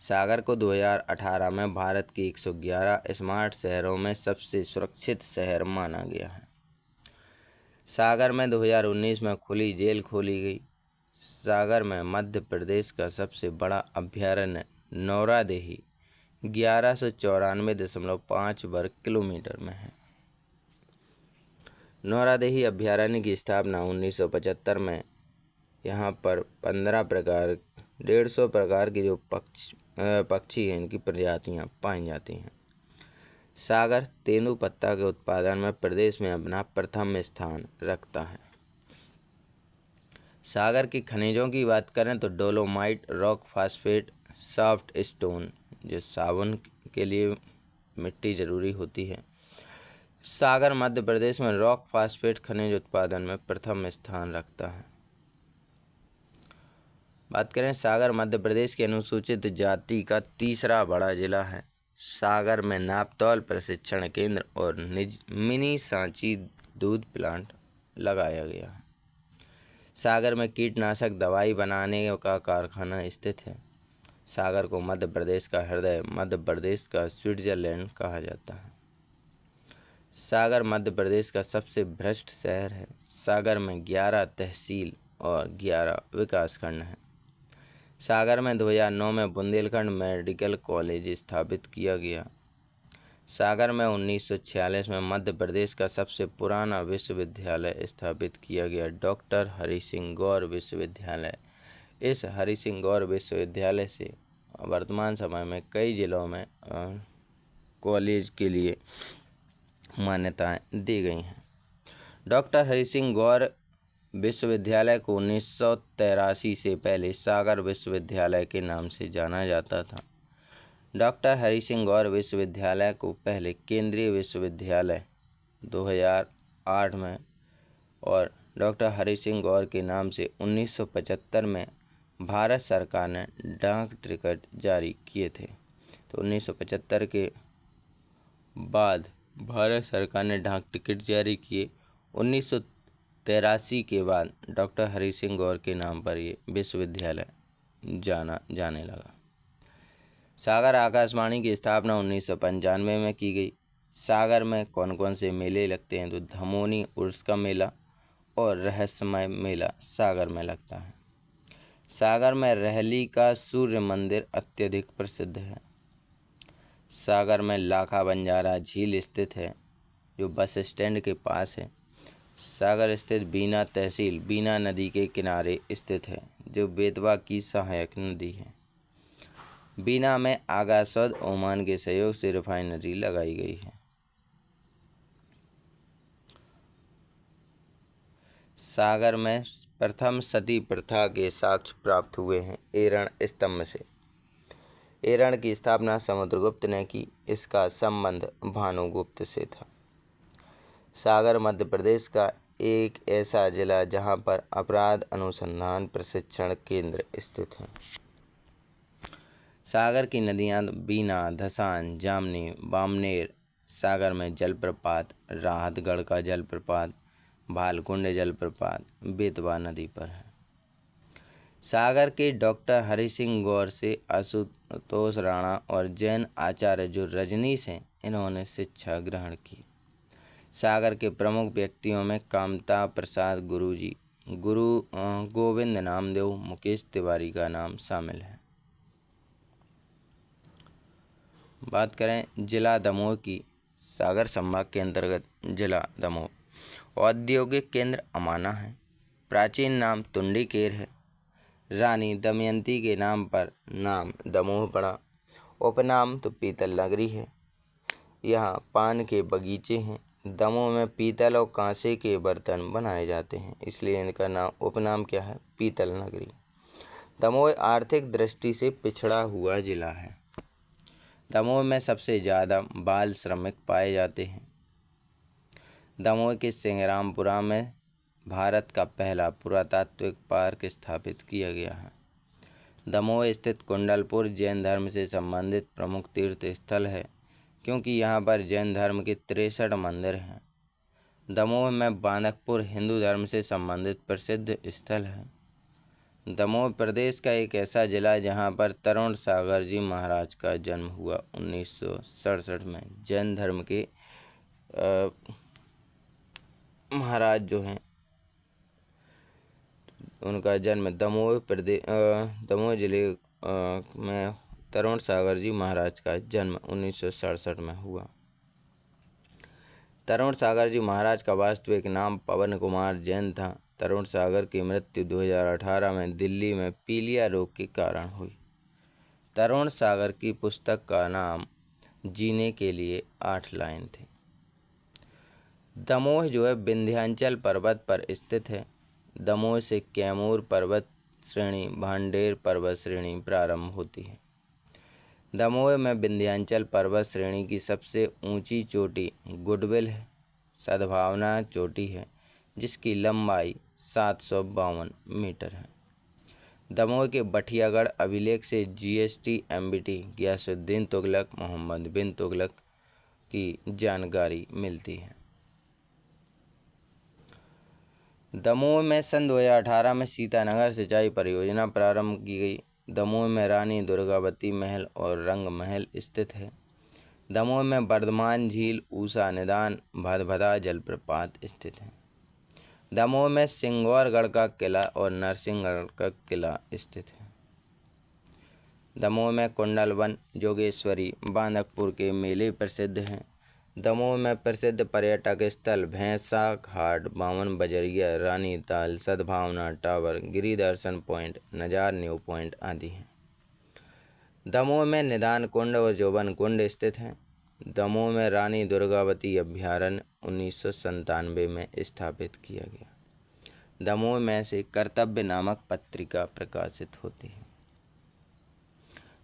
सागर को 2018 में भारत के 111 स्मार्ट शहरों में सबसे सुरक्षित शहर माना गया है। सागर में 2019 में खुली जेल खोली गई। सागर में मध्य प्रदेश का सबसे बड़ा अभयारण्य नौरादेही 1194.5 वर्ग किलोमीटर में है। नौरादेही अभयारण्य की स्थापना 1975 में यहाँ पर 150 प्रकार की जो पक्षी हैं इनकी प्रजातियाँ पाई जाती हैं। सागर तेंदूपत्ता के उत्पादन में प्रदेश में अपना प्रथम स्थान रखता है। सागर की खनिजों की बात करें तो dolomite, rock phosphate, soft stone जो साबुन के लिए मिट्टी ज़रूरी होती है। सागर मध्य प्रदेश में रॉक फास्फेट खनिज उत्पादन में प्रथम स्थान रखता है। बात करें सागर मध्य प्रदेश के अनुसूचित जाति का तीसरा बड़ा जिला है। सागर में नापतौल प्रशिक्षण केंद्र और मिनी सांची दूध प्लांट लगाया गया है। सागर में कीटनाशक दवाई बनाने का कारखाना स्थित है। सागर को मध्य प्रदेश का हृदय, मध्य प्रदेश का स्विट्जरलैंड कहा जाता है। सागर मध्य प्रदेश का सबसे भ्रष्ट शहर है। सागर में 11 तहसील और 11 विकासखंड हैं। सागर में 2009 में बुंदेलखंड मेडिकल कॉलेज स्थापित किया गया। सागर में 1946 में मध्य प्रदेश का सबसे पुराना विश्वविद्यालय स्थापित किया गया, डॉक्टर हरि सिंह गौर विश्वविद्यालय। इस हरि सिंह गौर विश्वविद्यालय से वर्तमान समय में कई जिलों में कॉलेज के लिए मान्यताएं दी गई हैं। डॉक्टर हरि सिंह गौर विश्वविद्यालय को 1983 से पहले सागर विश्वविद्यालय के नाम से जाना जाता था। डॉक्टर हरि सिंह गौर विश्वविद्यालय को पहले केंद्रीय विश्वविद्यालय 2008 में और डॉक्टर हरि सिंह गौर के नाम से 1975 में भारत सरकार ने डाक टिकट जारी किए थे। तो 1975 के बाद भारत सरकार ने डाक टिकट जारी किए। 1983 के बाद डॉक्टर हरि सिंह गौर के नाम पर ये विश्वविद्यालय जाने लगा। सागर आकाशवाणी की स्थापना 1995 में की गई। सागर में कौन कौन से मेले लगते हैं तो धमोनी उर्स का मेला और रहस्यमय मेला सागर में लगता है। सागर में रहली का सूर्य मंदिर अत्यधिक प्रसिद्ध है। सागर में लाखा बंजारा झील स्थित है जो बस स्टैंड के पास है। सागर स्थित बीना तहसील बीना नदी के किनारे स्थित है जो बेतवा की सहायक नदी है। बीना में आगा सौद ओमान के सहयोग से रिफाइनरी लगाई गई है। सागर में प्रथम सती प्रथा के साक्ष्य प्राप्त हुए हैं एरण स्तंभ से। एरण की स्थापना समुद्रगुप्त ने की। इसका संबंध भानुगुप्त से था। सागर मध्य प्रदेश का एक ऐसा जिला जहां पर अपराध अनुसंधान प्रशिक्षण केंद्र स्थित हैं। सागर की नदियां बीना, धसान, जामनी, बामनेर। सागर में जलप्रपात राहतगढ़ का जलप्रपात, भालकुंड जलप्रपात बेतवा नदी पर है। सागर के डॉक्टर हरि सिंह गौर से आशुतोष राणा और जैन आचार्य जो रजनीश हैं इन्होंने शिक्षा ग्रहण की। सागर के प्रमुख व्यक्तियों में कामता प्रसाद गुरुजी, गुरु गोविंद नामदेव, मुकेश तिवारी का नाम शामिल है। बात करें जिला दमोह की। सागर संभाग के अंतर्गत जिला दमोह। औद्योगिक केंद्र अमाना है। प्राचीन नाम तुंडीकेर है। रानी दमयंती के नाम पर नाम दमोह पड़ा। उपनाम तो पीतल नगरी है। यहाँ पान के बगीचे हैं। दमोह में पीतल और कांसे के बर्तन बनाए जाते हैं, इसलिए इनका नाम उपनाम क्या है, पीतल नगरी। दमोह आर्थिक दृष्टि से पिछड़ा हुआ जिला है। दमोह में सबसे ज़्यादा बाल श्रमिक पाए जाते हैं। दमोह के सिंगरामपुरा में भारत का पहला पुरातात्विक पार्क स्थापित किया गया है। दमोह स्थित कुंडलपुर जैन धर्म से संबंधित प्रमुख तीर्थ स्थल है क्योंकि यहाँ पर जैन धर्म के 63 मंदिर हैं। दमोह में बांदकपुर हिंदू धर्म से संबंधित प्रसिद्ध स्थल है। दमोह प्रदेश का एक ऐसा जिला है जहाँ पर तरुण सागर जी महाराज का जन्म हुआ 1967 में। जैन धर्म के महाराज जो हैं उनका जन्म दमोह जिले में तरुण सागर जी महाराज का जन्म 1967 में हुआ। तरुण सागर जी महाराज का वास्तविक नाम पवन कुमार जैन था। तरुण सागर की मृत्यु 2018 में दिल्ली में पीलिया रोग के कारण हुई। तरुण सागर की पुस्तक का नाम जीने के लिए 8 लाइन थी। दमोह जो है विंध्याचल पर्वत पर स्थित है। दमोह से कैमूर पर्वत श्रेणी, भांडेर पर्वत श्रेणी प्रारंभ होती है। दमोह में विंध्याचल पर्वत श्रेणी की सबसे ऊंची चोटी गुडविल सद्भावना चोटी है, जिसकी लंबाई 752 मीटर है। दमोह के बठियागढ़ अभिलेख से GST MBT गियासुद्दीन तुगलक मोहम्मद बिन तुगलक की जानकारी मिलती है। दमोह में सन 2018 में सीतानगर सिंचाई परियोजना प्रारंभ की गई। दमोह में रानी दुर्गावती महल और रंग महल स्थित है। दमोह में वर्धमान झील, ऊषा निदान, भदभदा जलप्रपात स्थित है। दमोह में सिंगौरगढ़ का किला और नरसिंहगढ़ का किला स्थित है। दमोह में कुंडल वन, जोगेश्वरी, बांदकपुर के मेले प्रसिद्ध हैं। दमोह में प्रसिद्ध पर्यटक स्थल भैंसा घाट, बावन बजरिया, रानी ताल, सद्भावना टावर, गिरि दर्शन पॉइंट, नजार न्यू पॉइंट आदि हैं। दमोह में निदान कुंड और जोबन कुंड स्थित हैं। दमोह में रानी दुर्गावती अभ्यारण्य 1997 में स्थापित किया गया। दमोह में से कर्तव्य नामक पत्रिका प्रकाशित होती है।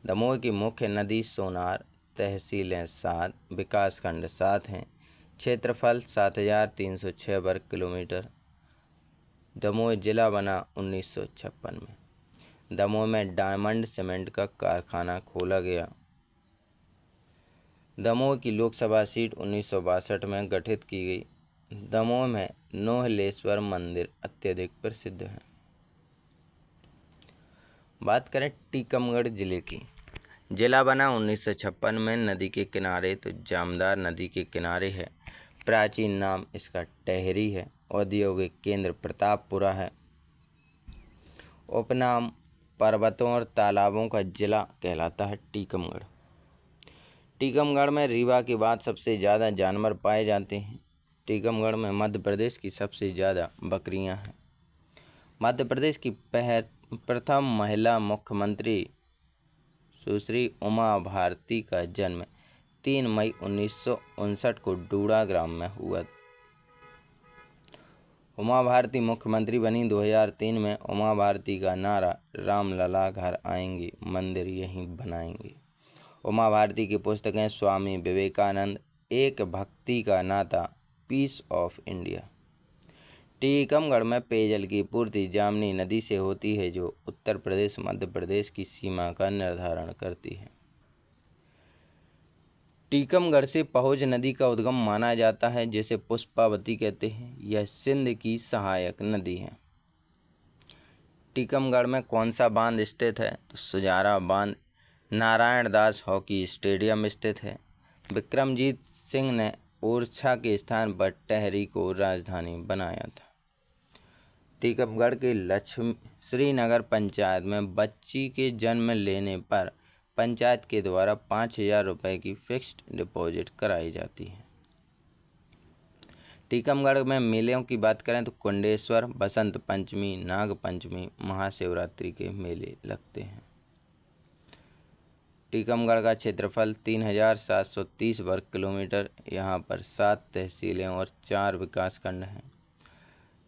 दमोह की मुख्य नदी सोनार, तहसीलें 7, विकासखंड 7 हैं। क्षेत्रफल 7306 वर्ग किलोमीटर। दमोह जिला बना 1956 में। दमोह में डायमंड सीमेंट का कारखाना खोला गया। दमोह की लोकसभा सीट 1962 में गठित की गई। दमोह में नोहलेश्वर मंदिर अत्यधिक प्रसिद्ध है। बात करें टीकमगढ़ जिले की, जिला बना 1956 में। नदी के किनारे तो जामदार नदी के किनारे है। प्राचीन नाम इसका टेहरी है। औद्योगिक केंद्र प्रतापपुरा है। उपनाम पर्वतों और तालाबों का जिला कहलाता है टीकमगढ़। टीकमगढ़ में रीवा के बाद सबसे ज़्यादा जानवर पाए जाते हैं। टीकमगढ़ में मध्य प्रदेश की सबसे ज़्यादा बकरियां हैं। मध्य प्रदेश की प्रथम महिला मुख्यमंत्री सुश्री उमा भारती का जन्म 3 मई 1959 को डूड़ा ग्राम में हुआ। उमा भारती मुख्यमंत्री बनी 2003 में। उमा भारती का नारा रामलला घर आएंगे, मंदिर यहीं बनाएंगे। उमा भारती की पुस्तकें स्वामी विवेकानंद, एक भक्ति का नाता, पीस ऑफ इंडिया। टीकमगढ़ में पेयजल की पूर्ति जामनी नदी से होती है, जो उत्तर प्रदेश मध्य प्रदेश की सीमा का निर्धारण करती है। टीकमगढ़ से पहुज नदी का उद्गम माना जाता है, जिसे पुष्पावती कहते हैं। यह सिंध की सहायक नदी है। टीकमगढ़ में कौन सा बांध स्थित है? तो सुजारा बांध। नारायण दास हॉकी स्टेडियम स्थित है। विक्रमजीत सिंह ने ओरछा के स्थान पर टेहरी को राजधानी बनाया था। टीकमगढ़ के लक्ष्मी श्रीनगर पंचायत में बच्ची के जन्म लेने पर पंचायत के द्वारा 5000 रुपये की फिक्स्ड डिपॉजिट कराई जाती है। टीकमगढ़ में मेलों की बात करें तो कुंडेश्वर, बसंत पंचमी, नाग पंचमी, महाशिवरात्रि के मेले लगते हैं। टीकमगढ़ का क्षेत्रफल 3730 वर्ग किलोमीटर। यहाँ पर 7 तहसीलें और 4 विकासखंड हैं।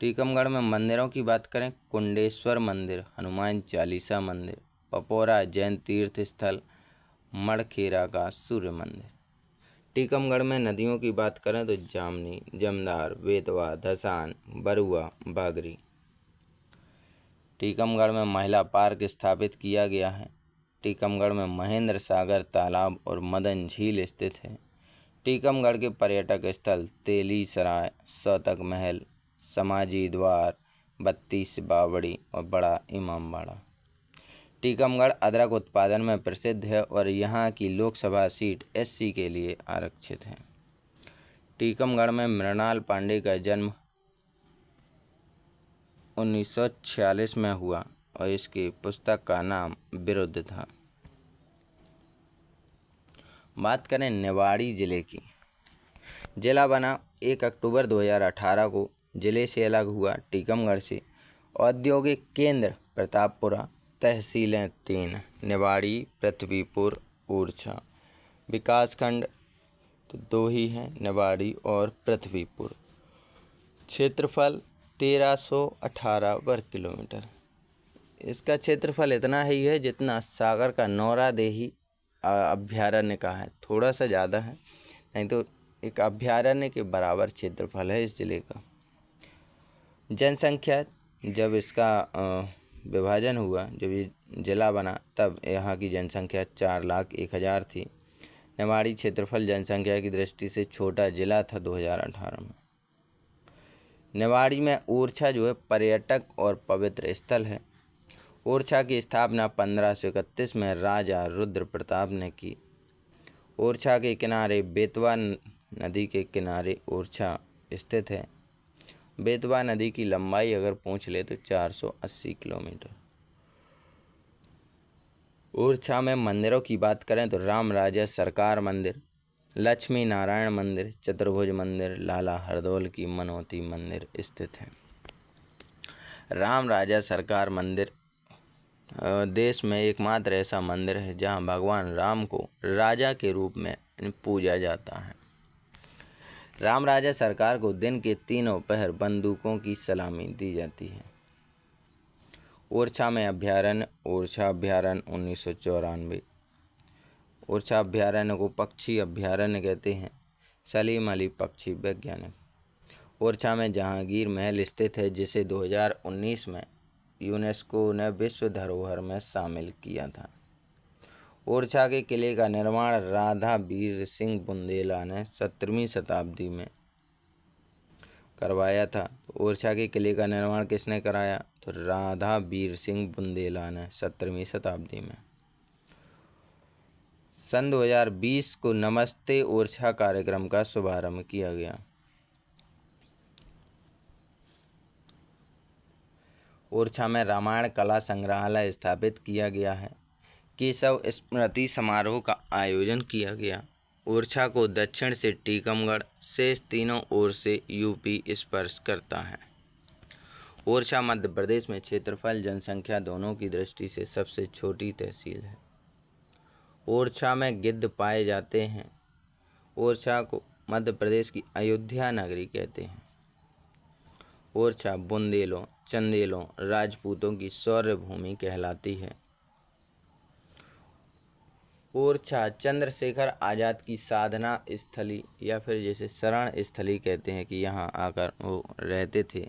टीकमगढ़ में मंदिरों की बात करें, कुंडेश्वर मंदिर, हनुमान चालीसा मंदिर, पपोरा जैन तीर्थ स्थल, मड़खेरा का सूर्य मंदिर। टीकमगढ़ में नदियों की बात करें तो जामनी, जमदार, बेतवा, धसान, बरुआ, बागरी। टीकमगढ़ में महिला पार्क स्थापित किया गया है। टीकमगढ़ में महेंद्र सागर तालाब और मदन झील स्थित है। टीकमगढ़ के पर्यटक स्थल तेली सराय, सौतक महल, समाजी द्वार, 32 बावड़ी और बड़ा इमामबाड़ा। टीकमगढ़ अदरक उत्पादन में प्रसिद्ध है और यहाँ की लोकसभा सीट SC के लिए आरक्षित है। टीकमगढ़ में मृणाल पांडे का जन्म 1946 में हुआ और इसकी पुस्तक का नाम विरुद्ध था। बात करें निवाड़ी जिले की। जिला बना 1 अक्टूबर 2018 को। जिले से अलग हुआ टीकमगढ़ से। औद्योगिक केंद्र प्रतापपुरा। तहसीलें 3 निवाड़ी, पृथ्वीपुर, ओरछा। विकासखंड तो 2 ही हैं, निवाड़ी और पृथ्वीपुर। क्षेत्रफल 1318 वर्ग किलोमीटर। इसका क्षेत्रफल इतना ही है जितना सागर का नौरादेही अभ्यारण्य का है, थोड़ा सा ज़्यादा है, नहीं तो एक अभ्यारण्य के बराबर क्षेत्रफल है इस ज़िले का। जनसंख्या, जब इसका विभाजन हुआ, जब ये ज़िला बना, तब यहाँ की जनसंख्या 4,01,000 थी। निवाड़ी क्षेत्रफल जनसंख्या की दृष्टि से छोटा ज़िला था 2018 में। निवाड़ी में ओरछा जो है पर्यटक और पवित्र स्थल है। ओरछा की स्थापना 1531 में राजा रुद्र प्रताप ने की। ओरछा के किनारे बेतवा नदी के किनारे ओरछा स्थित है। बेतवा नदी की लंबाई अगर पूछ ले तो 480 किलोमीटर। ओरछा में मंदिरों की बात करें तो राम राजा सरकार मंदिर, लक्ष्मी नारायण मंदिर, चतुर्भुज मंदिर, लाला हरदौल की मनोती मंदिर स्थित है। राम राजा सरकार मंदिर देश में एकमात्र ऐसा मंदिर है जहां भगवान राम को राजा के रूप में पूजा जाता है। राम राजा सरकार को दिन के 3 पहर बंदूकों की सलामी दी जाती है। ओरछा में अभ्यारण्य, ओरछा अभ्यारण्य 1994। ओरछा अभ्यारण्य को पक्षी अभ्यारण्य कहते हैं। सलीम अली पक्षी वैज्ञानिक। ओरछा में जहांगीर महल स्थित है, जिसे 2019 में यूनेस्को ने विश्व धरोहर में शामिल किया था। ओरछा के किले का निर्माण राधा वीर सिंह बुंदेला ने 17वीं शताब्दी में करवाया था। ओरछा के किले का निर्माण किसने कराया? तो राधा वीर सिंह बुंदेला ने 17वीं शताब्दी में। सन 2020 को नमस्ते ओरछा कार्यक्रम का शुभारंभ किया गया। ओरछा में रामायण कला संग्रहालय स्थापित किया गया है। केशव स्मृति समारोह का आयोजन किया गया। ओरछा को दक्षिण से टीकमगढ़, शेष तीनों ओर से यूपी स्पर्श करता है। ओरछा मध्य प्रदेश में क्षेत्रफल, जनसंख्या दोनों की दृष्टि से सबसे छोटी तहसील है। ओरछा में गिद्ध पाए जाते हैं। ओरछा को मध्य प्रदेश की अयोध्या नगरी कहते हैं। ओरछा बुंदेलों, चंदेलों, राजपूतों की शौर्य भूमि कहलाती है। ओरछा चंद्रशेखर आज़ाद की साधना स्थली या फिर जैसे शरण स्थली कहते हैं कि यहाँ आकर वो रहते थे।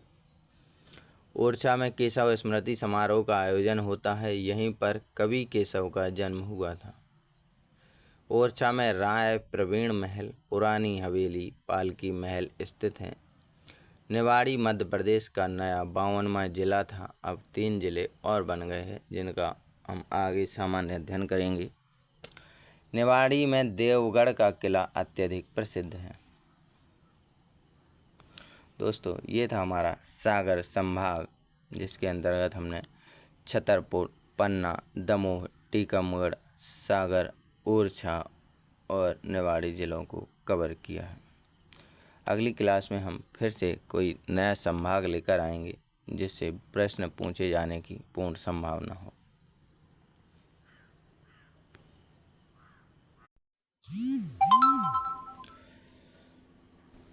ओरछा में केशव स्मृति समारोह का आयोजन होता है। यहीं पर कवि केशव का जन्म हुआ था। ओरछा में राय प्रवीण महल, पुरानी हवेली, पालकी महल स्थित हैं। निवाड़ी मध्य प्रदेश का नया 52वां जिला था। अब 3 जिले और बन गए हैं, जिनका हम आगे सामान्य अध्ययन करेंगे। निवाड़ी में देवगढ़ का किला अत्यधिक प्रसिद्ध है। दोस्तों, ये था हमारा सागर संभाग, जिसके अंतर्गत हमने छतरपुर, पन्ना, दमोह, टीकमगढ़, सागर, ओरछा और निवाड़ी ज़िलों को कवर किया है। अगली क्लास में हम फिर से कोई नया संभाग लेकर आएंगे, जिससे प्रश्न पूछे जाने की पूर्ण संभावना हो।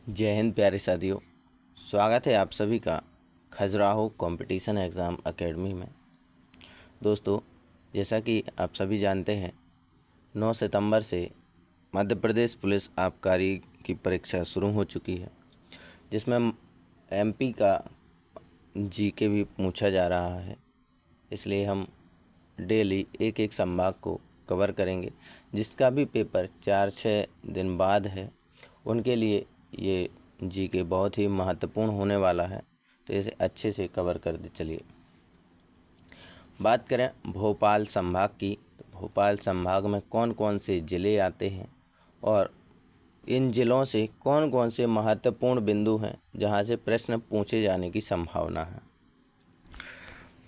जय हिंद प्यारे साथियों, स्वागत है आप सभी का खजुराहो कंपटीशन एग्ज़ाम एकेडमी में। दोस्तों, जैसा कि आप सभी जानते हैं, 9 सितंबर से मध्य प्रदेश पुलिस आबकारी की परीक्षा शुरू हो चुकी है, जिसमें MP का GK भी पूछा जा रहा है। इसलिए हम डेली एक संभाग को कवर करेंगे, जिसका भी पेपर 4-6 दिन बाद है। उनके लिए ये GK बहुत ही महत्वपूर्ण होने वाला है। तो इसे अच्छे से कवर कर दे। चलिए बात करें भोपाल संभाग की, तो भोपाल संभाग में कौन कौन से ज़िले आते हैं और इन ज़िलों से कौन कौन से महत्वपूर्ण बिंदु हैं जहां से प्रश्न पूछे जाने की संभावना है।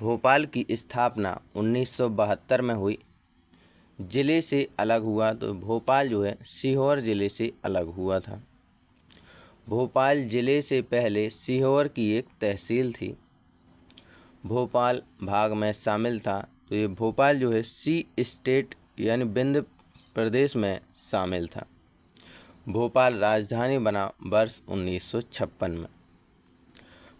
भोपाल की स्थापना 1972 में हुई। ज़िले से अलग हुआ तो भोपाल जो है सीहोर ज़िले से अलग हुआ था। भोपाल ज़िले से पहले सीहोर की एक तहसील थी। भोपाल भाग में शामिल था, तो ये भोपाल जो है सी स्टेट यानी विंध्य प्रदेश में शामिल था। भोपाल राजधानी बना वर्ष 1956 में।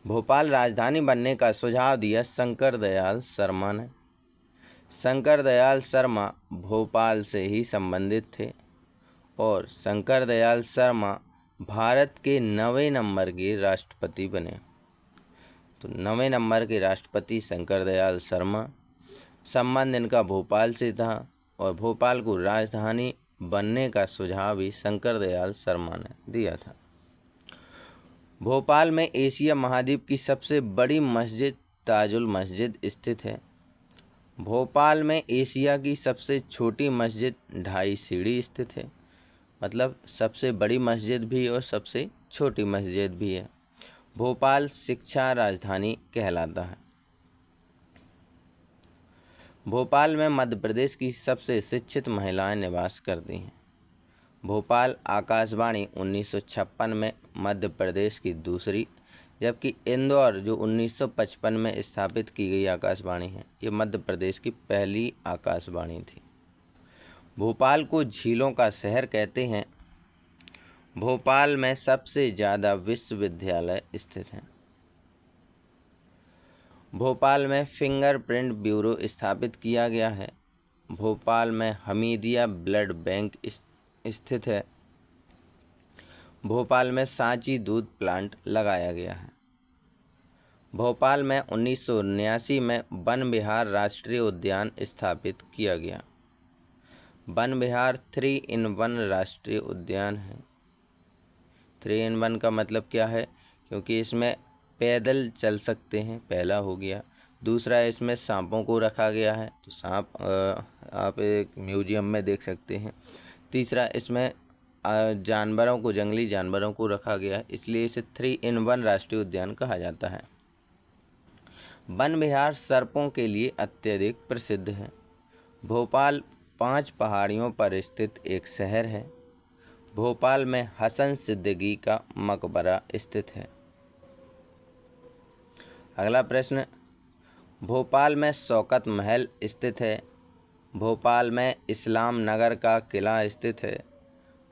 भोपाल राजधानी बनने का सुझाव दिया शंकर दयाल शर्मा ने। शंकर दयाल शर्मा भोपाल से ही संबंधित थे और शंकर दयाल शर्मा भारत के 9वें नंबर के राष्ट्रपति बने। तो 9वें नंबर के राष्ट्रपति शंकर दयाल शर्मा। संबंध इनका भोपाल से था और भोपाल को राजधानी बनने का सुझाव भी शंकर दयाल शर्मा ने दिया था। भोपाल में एशिया महाद्वीप की सबसे बड़ी मस्जिद ताजुल मस्जिद स्थित है। भोपाल में एशिया की सबसे छोटी मस्जिद ढाई सीढ़ी स्थित है। मतलब सबसे बड़ी मस्जिद भी और सबसे छोटी मस्जिद भी है। भोपाल शिक्षा राजधानी कहलाता है। भोपाल में मध्य प्रदेश की सबसे शिक्षित महिलाएं निवास करती हैं। भोपाल आकाशवाणी 1956 में मध्य प्रदेश की दूसरी, जबकि इंदौर जो 1955 में स्थापित की गई आकाशवाणी है, ये मध्य प्रदेश की पहली आकाशवाणी थी। भोपाल को झीलों का शहर कहते हैं। भोपाल में सबसे ज़्यादा विश्वविद्यालय स्थित हैं। भोपाल में फिंगरप्रिंट ब्यूरो स्थापित किया गया है। भोपाल में हमीदिया ब्लड बैंक स्थित है। भोपाल में सांची दूध प्लांट लगाया गया है। भोपाल में 1979 में वन विहार राष्ट्रीय उद्यान स्थापित किया गया। वन विहार 3-in-1 राष्ट्रीय उद्यान है। 3-in-1 का मतलब क्या है, क्योंकि इसमें पैदल चल सकते हैं, पहला हो गया। दूसरा इसमें सांपों को रखा गया है, तो सांप आप एक म्यूजियम में देख सकते हैं। तीसरा इसमें जानवरों को, जंगली जानवरों को रखा गया है, इसलिए इसे 3-in-1 राष्ट्रीय उद्यान कहा जाता है। वन विहार सर्पों के लिए अत्यधिक प्रसिद्ध है। भोपाल 5 पहाड़ियों पर स्थित एक शहर है। भोपाल में हसन सिद्दीकी का मकबरा स्थित है। अगला प्रश्न, भोपाल में शौकत महल स्थित है। भोपाल में इस्लाम नगर का किला स्थित है।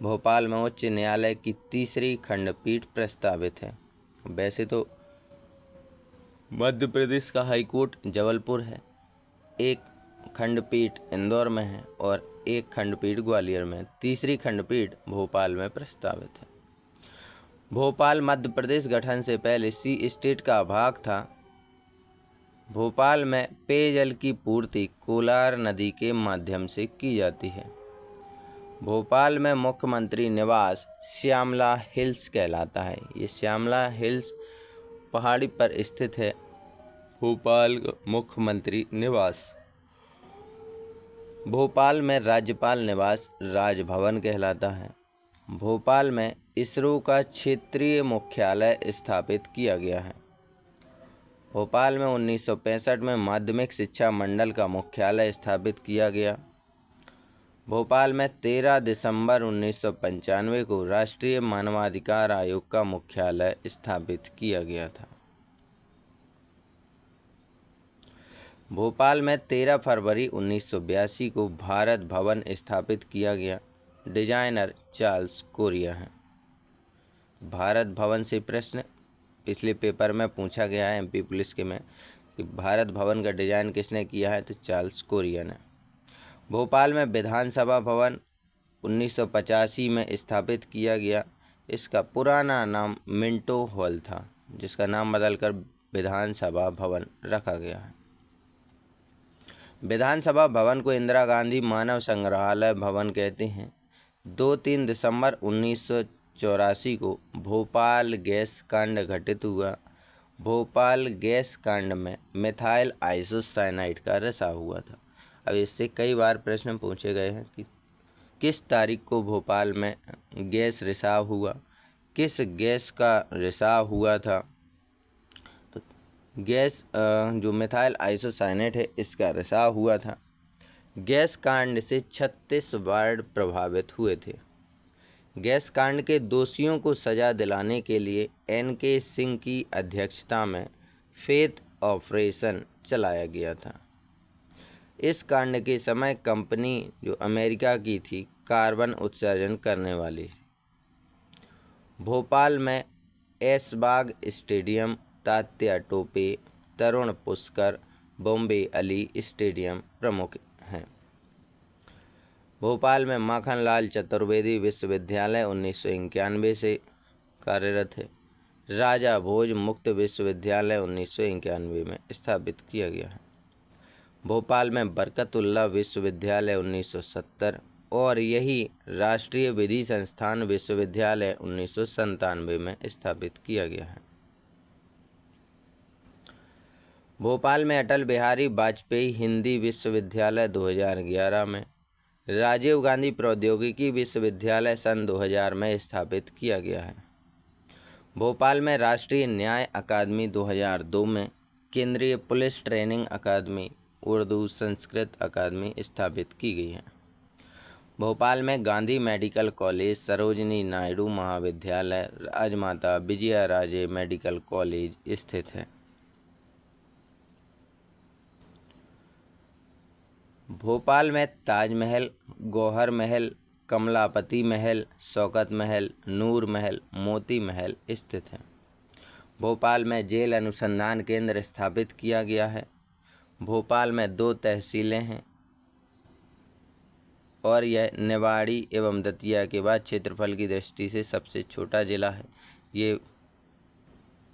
भोपाल में उच्च न्यायालय की तीसरी खंडपीठ प्रस्तावित है। वैसे तो मध्य प्रदेश का हाईकोर्ट जबलपुर है, एक खंडपीठ इंदौर में है और एक खंडपीठ ग्वालियर में। तीसरी खंडपीठ भोपाल में प्रस्तावित है। भोपाल मध्य प्रदेश गठन से पहले सी स्टेट का भाग था। भोपाल में पेयजल की पूर्ति कोलार नदी के माध्यम से की जाती है। भोपाल में मुख्यमंत्री निवास श्यामला हिल्स कहलाता है। ये श्यामला हिल्स पहाड़ी पर स्थित है। भोपाल मुख्यमंत्री निवास। भोपाल में राज्यपाल निवास राजभवन कहलाता है। भोपाल में इसरो का क्षेत्रीय मुख्यालय स्थापित किया गया है। भोपाल में 1965 में माध्यमिक शिक्षा मंडल का मुख्यालय स्थापित किया गया। भोपाल में 13 दिसंबर 1995 को राष्ट्रीय मानवाधिकार आयोग का मुख्यालय स्थापित किया गया था। भोपाल में 13 फरवरी 1982 को भारत भवन स्थापित किया गया। डिजाइनर चार्ल्स कोरिया हैं। भारत भवन से प्रश्न पिछले पेपर में पूछा गया है एमपी पुलिस के में कि भारत भवन का डिज़ाइन किसने किया है, तो चार्ल्स कोरिया ने। भोपाल में विधानसभा भवन 1985 में स्थापित किया गया। इसका पुराना नाम मिंटो हॉल था, जिसका नाम बदलकर विधानसभा भवन रखा गया है। विधानसभा भवन को इंदिरा गांधी मानव संग्रहालय भवन कहते हैं। 2-3 दिसंबर 1984 को भोपाल गैस कांड घटित हुआ भोपाल गैस कांड में मिथाइल आइसोसाइनाइड का रिसाव हुआ था। अब इससे कई बार प्रश्न पूछे गए हैं कि किस तारीख को भोपाल में गैस रिसाव हुआ, किस गैस का रिसाव हुआ था। तो गैस जो मिथाइल आइसोसाइनेट है इसका रिसाव हुआ था। गैस कांड से 36 वार्ड प्रभावित हुए थे। गैस कांड के दोषियों को सजा दिलाने के लिए NK सिंह की अध्यक्षता में फेथ ऑपरेशन चलाया गया था। इस कांड के समय कंपनी जो अमेरिका की थी कार्बन उत्सर्जन करने वाली थी। भोपाल में ऐशबाग स्टेडियम, तात्या टोपे, तरुण पुष्कर, बॉम्बे अली स्टेडियम प्रमुख हैं। भोपाल में माखनलाल चतुर्वेदी विश्वविद्यालय 1991 से कार्यरत है। राजा भोज मुक्त विश्वविद्यालय 1991 में स्थापित किया गया है। भोपाल में बरकतुल्लाह विश्वविद्यालय 1970 और यही राष्ट्रीय विधि संस्थान विश्वविद्यालय 1997 में स्थापित किया गया है। भोपाल में अटल बिहारी वाजपेयी हिंदी विश्वविद्यालय 2011 में, राजीव गांधी प्रौद्योगिकी विश्वविद्यालय सन 2000 में स्थापित किया गया है। भोपाल में राष्ट्रीय न्याय अकादमी 2002 में, केंद्रीय पुलिस ट्रेनिंग अकादमी, उर्दू संस्कृत अकादमी स्थापित की गई है। भोपाल में गांधी मेडिकल कॉलेज, सरोजिनी नायडू महाविद्यालय, राजमाता विजया राजे मेडिकल कॉलेज स्थित है। भोपाल में ताजमहल, गौहर महल, कमलापति महल, शौकत महल, नूर महल, मोती महल स्थित हैं। भोपाल में जेल अनुसंधान केंद्र स्थापित किया गया है। भोपाल में 2 तहसीलें हैं और यह निवाड़ी एवं दतिया के बाद क्षेत्रफल की दृष्टि से सबसे छोटा जिला है। ये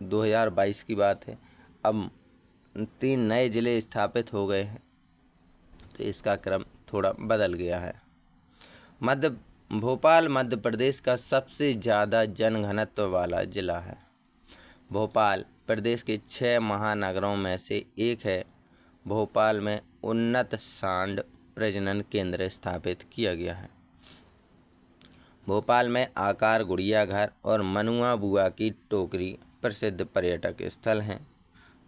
2022 की बात है। अब 3 नए ज़िले स्थापित हो गए हैं तो इसका क्रम थोड़ा बदल गया है। भोपाल मध्य प्रदेश का सबसे ज़्यादा जनघनत्व वाला ज़िला है। भोपाल प्रदेश के 6 महानगरों में से एक है। भोपाल में उन्नत सांड प्रजनन केंद्र स्थापित किया गया है। भोपाल में आकार गुड़िया घर और मनुआ बुआ की टोकरी प्रसिद्ध पर्यटक स्थल हैं।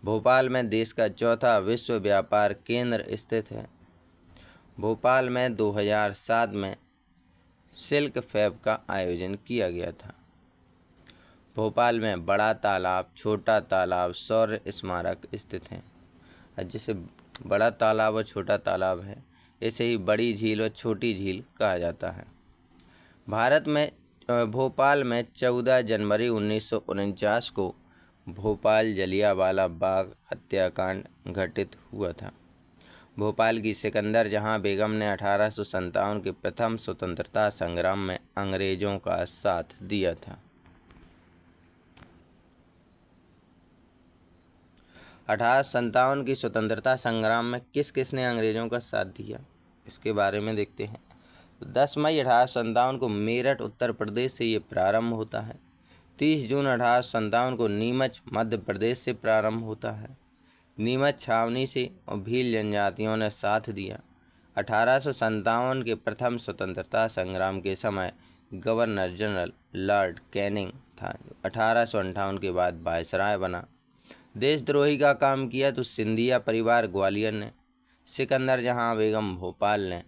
भोपाल में देश का 4था विश्व व्यापार केंद्र स्थित है। भोपाल में 2007 में सिल्क फैब का आयोजन किया गया था। भोपाल में बड़ा तालाब, छोटा तालाब, शौर्य स्मारक स्थित हैं। जैसे बड़ा तालाब और छोटा तालाब है, ऐसे ही बड़ी झील और छोटी झील कहा जाता है। भारत में भोपाल में 14 जनवरी 1949 को भोपाल जलियांवाला बाग हत्याकांड घटित हुआ था। भोपाल की सिकंदर जहां बेगम ने 1857 के प्रथम स्वतंत्रता संग्राम में अंग्रेजों का साथ दिया था। 1857 की स्वतंत्रता संग्राम में किस किसने अंग्रेजों का साथ दिया, इसके बारे में देखते हैं। 10 मई 1857 को मेरठ उत्तर प्रदेश से ये प्रारंभ होता है। 30 जून 1857 को नीमच मध्य प्रदेश से प्रारंभ होता है। नीमच छावनी से और भील जनजातियों ने साथ दिया। 1857 के प्रथम स्वतंत्रता संग्राम के समय गवर्नर जनरल लॉर्ड कैनिंग था। 1858 के बाद वायसराय बना। देशद्रोही का काम किया तो सिंधिया परिवार ग्वालियर ने, सिकंदर जहां बेगम भोपाल ने,